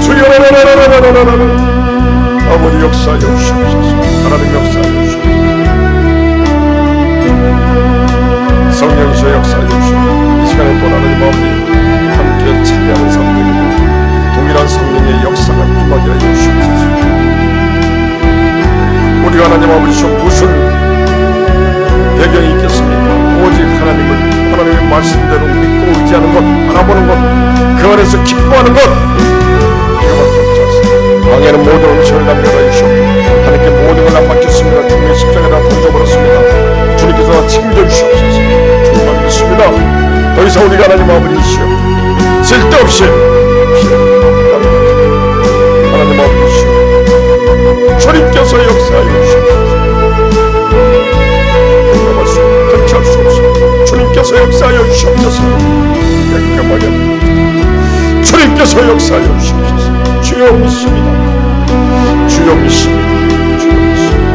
주여 아버지 역사하여 주시옵소서. 하나님 역사하여 주시옵소서. 성령이시여 역사하여 주시옵소서. 이 시간에 또 하나님 아버지 함께 참여하는 성령이고 동일한 성령의 역사가 임하게 하여 주시옵소서. 우리가 하나님 아버지 무슨 배경이 있겠습니까? 오직 하나님의 말씀대로 믿고 의지하는 것, 바라보는 것, 그 안에서 기뻐하는 것, 이거밖에 없지 않습니다. 왕에는 모든 음식을 남겨라 주시옵. 하나님께 모든 걸 남겨주십니다. 주님의 십자가에 다 던져버렸습니다. 주님께서 책임져 주시옵소서. 주님만 믿습니다. 더 이상 우리가 하나님 아버지시여 쓸데없이 하나님 아버지시여 주님께서 역사하여 주시옵소서. 할 수 없어. 주님께서 역사하여 주시옵소서. 깔끔하게 주님께서 역사하여 주시옵소서. 주여 믿습니다. 주여 믿습니다. 주여 믿습니다.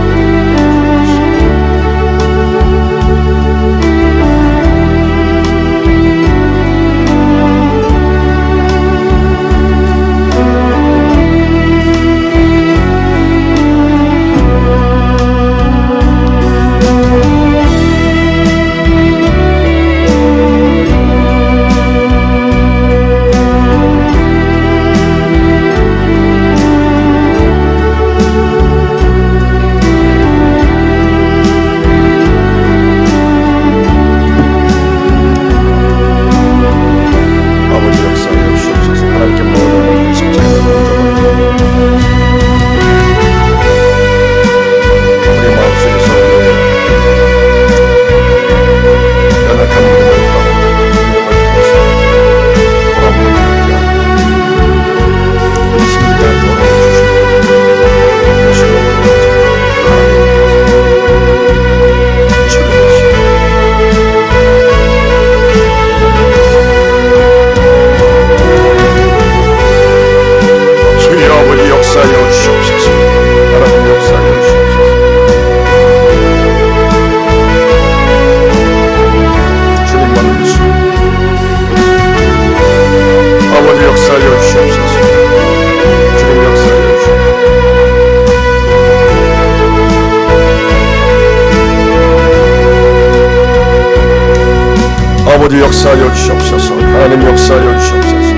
아버지 역사하여 주시옵소서. 하나님 역사하여 주시옵소서.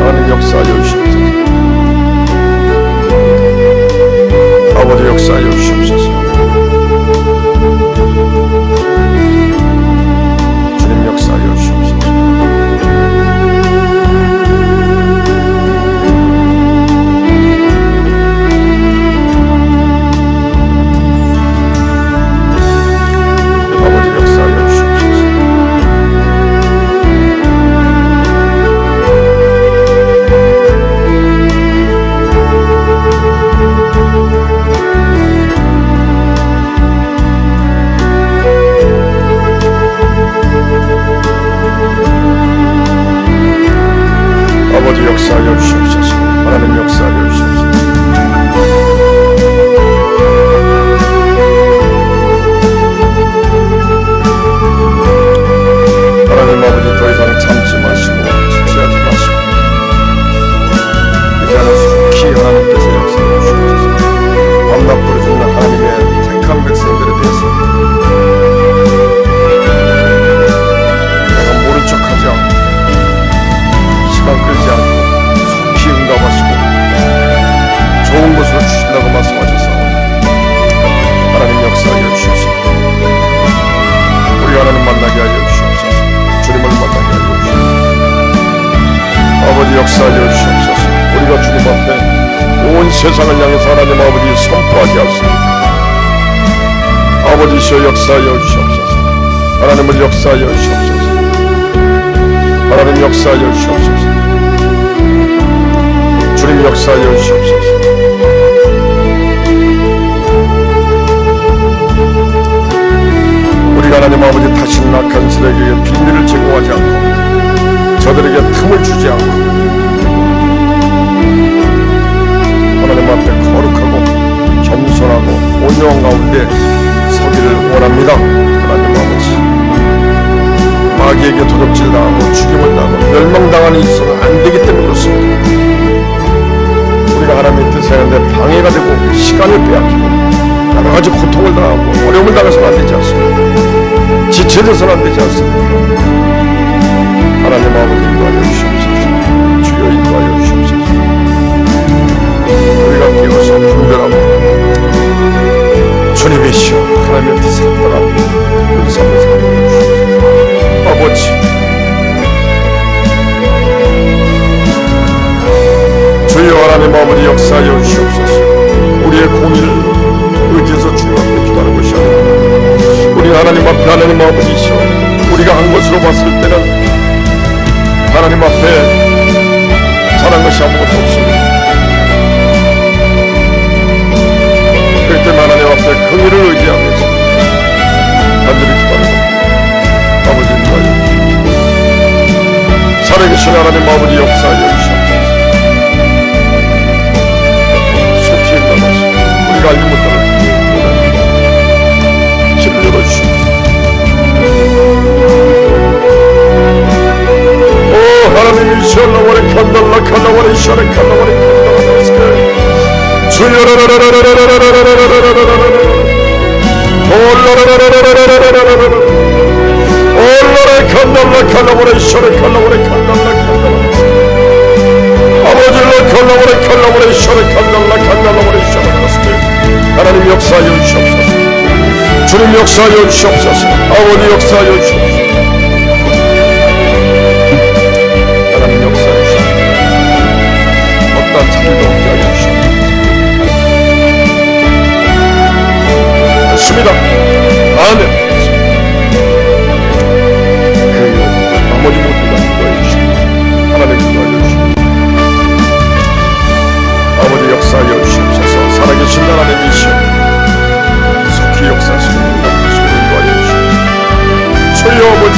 하나님 역사하여 주시옵소서. 아버지 역사하여 주시옵소서. 주님 역사하여 주시옵소서. 아버지 역사하여 주시옵소서. 아버지 역사하여 주시옵소서. 하나님 역사하여 주시옵소서. 하나님 아버지 더 이상 참지 마시고 지체하지 마시고 이제는 속히 하나님께서 역사하여 주시옵소서. 밤낮 부르짖는 하나님의 택한 백성들에 대해서 내가 모른 척하지 않고 시간 끌지 않고 속히 응답하시고 좋은 것을 주신다고 말씀하셔서 하나님 역사하여 주셔서 우리 하나님 만나게 하여 주시옵소서. 주님을 만나게 하여 주시옵소서. 아버지 역사하여 주시옵소서. 우리가 주님 앞에 온 세상을 향해서 하나님 아버지 선포하지 않습니까? 아버지시여 역사하여 주시옵소서. 하나님을 역사하여 주시옵소서. 하나님 역사하여 주시옵소서. 주님 역사하여 주시옵소서. 우리가 하나님 아버지 다시 낙한 세력에게 비밀을 제공하지 않고 저들에게 틈을 주지 않고 하나님 앞에 거룩하고 겸손하고 온유한 가운데 서기를 원합니다. 하나님 아버지 마귀에게 도둑질 당하고 죽임을 당하고 멸망당하는 이 있어는 안 되기 때문에 그렇습니다. 우리가 하나님의 뜻에 하는데 방해가 되고 시간을 빼앗기고 여러 가지 고통을 당하고 어려움을 당해서는 안 되지 않습니까? 지체돼서는 안 되지 않습니까? 하나님 아버지 인도하여 주시옵소서. 주여 인도하여 주시옵소서. 우리가 깨어서 분별하고 주님이시여 하나님의 뜻에 따라 은사를 사용하여 주시옵소서. 아버지 주여 하나님 아버지 역사하여 주시옵소서. 우리의 공의를 의지해서 주님 앞에 기도하는 것이 아니라 우리 하나님 앞에 하나님 아버지시여 우리가 한 것으로 봤을 때는 하나님 앞에 잘한 것이 아무것도 없습니다. 그럴 때는 하나님 앞에 긍휼을 의지하면서 간절히 기도하는 겁니다. 아버지 인도하여 주시옵소서. 살아계신 하나님 아버지 역사하여 주시옵소서. 우리가 알지 못하는 길을 열어주시옵소서. 오 하나님이 시원라와리 칸달라 칸라와리 시원해 칸라와리 칸달라 올라라 칸달라 칸라와리 시원해 칸라와리 칸달라 아버지를 칸라와리 칸라와리 시원해 칸달라 칸달라와리 시원해 하나님 역사하여 주시옵소서. 주님 역사하여 주시옵소서. 아버지 역사하여 주시옵소서. 하나님 역사하여 주시옵소서. 어떠한 차별도 없게 하여 주시옵소서. 맞습니다. 아멘. 그 나머지 모든 것 기도하여 주시옵소서. 하나님 기도하여 주시옵소서. 아버지 역사하여 주시옵소서. 살아계신 하나님이시여 속히 역사하시고 인도하여 주시옵소서. 주여 아버지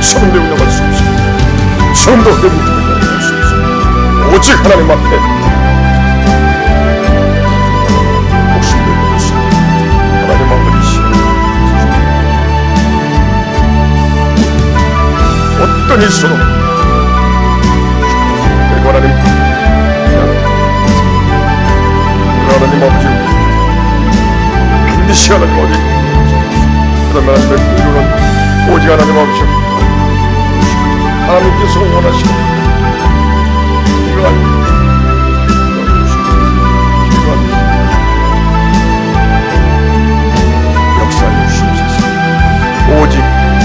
처음도 운영할 수 없어. 처음도 회복할 수 없어. 오직 하나님 앞에 목숨을 걸었어. 하나님 아버지, 어떤 일 있어도 그리고 하나님 아버지, 반드시 하나님 어디 그러면 하나님의 이루는 오직 하나님 아버지, 하나님께서 원하시는 이러한 역사해 주시옵소서. 오직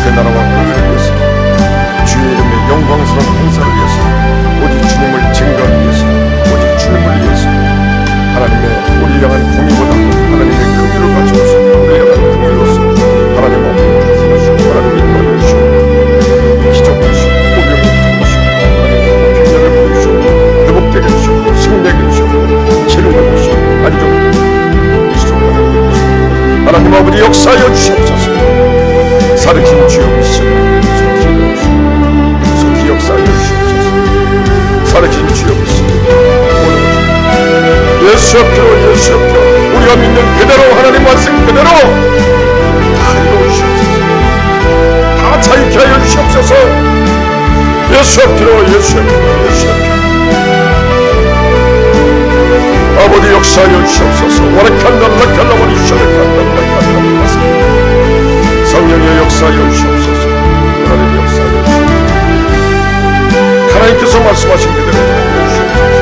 그 나라와 그 의를 위해서, 주의 이름의 영광스러운 행사를 위해서, 오직 주님을 증거하기 위해서, 오직 주님을 위해서, 하나님의 우리 향한 공의보다 하나님의 긍휼을 가지고서 우리 향한 긍휼로서 하나님 앞에 하나님 아버지 역사하여 주시옵소서. 살으신 주여 속히 역사하여 주시옵소서. 살으신 주여 예수의 피로 예수의 피로 우리가 믿는 그대로 하나님 말씀 그대로 다 이루어주시옵소서. 다 자유케 하여 주시옵소서. 예수의 피로 예수의 피로 예수의 피로 아버지 역사하여 주시옵소서. 와라칸달라칼라와리 샤라칸달라칼라와리 성령의 역사하여 주시옵소서. 하나님 역사하여 주시옵소서. 하나님께서 말씀하신 그대로 하여 주시옵소서.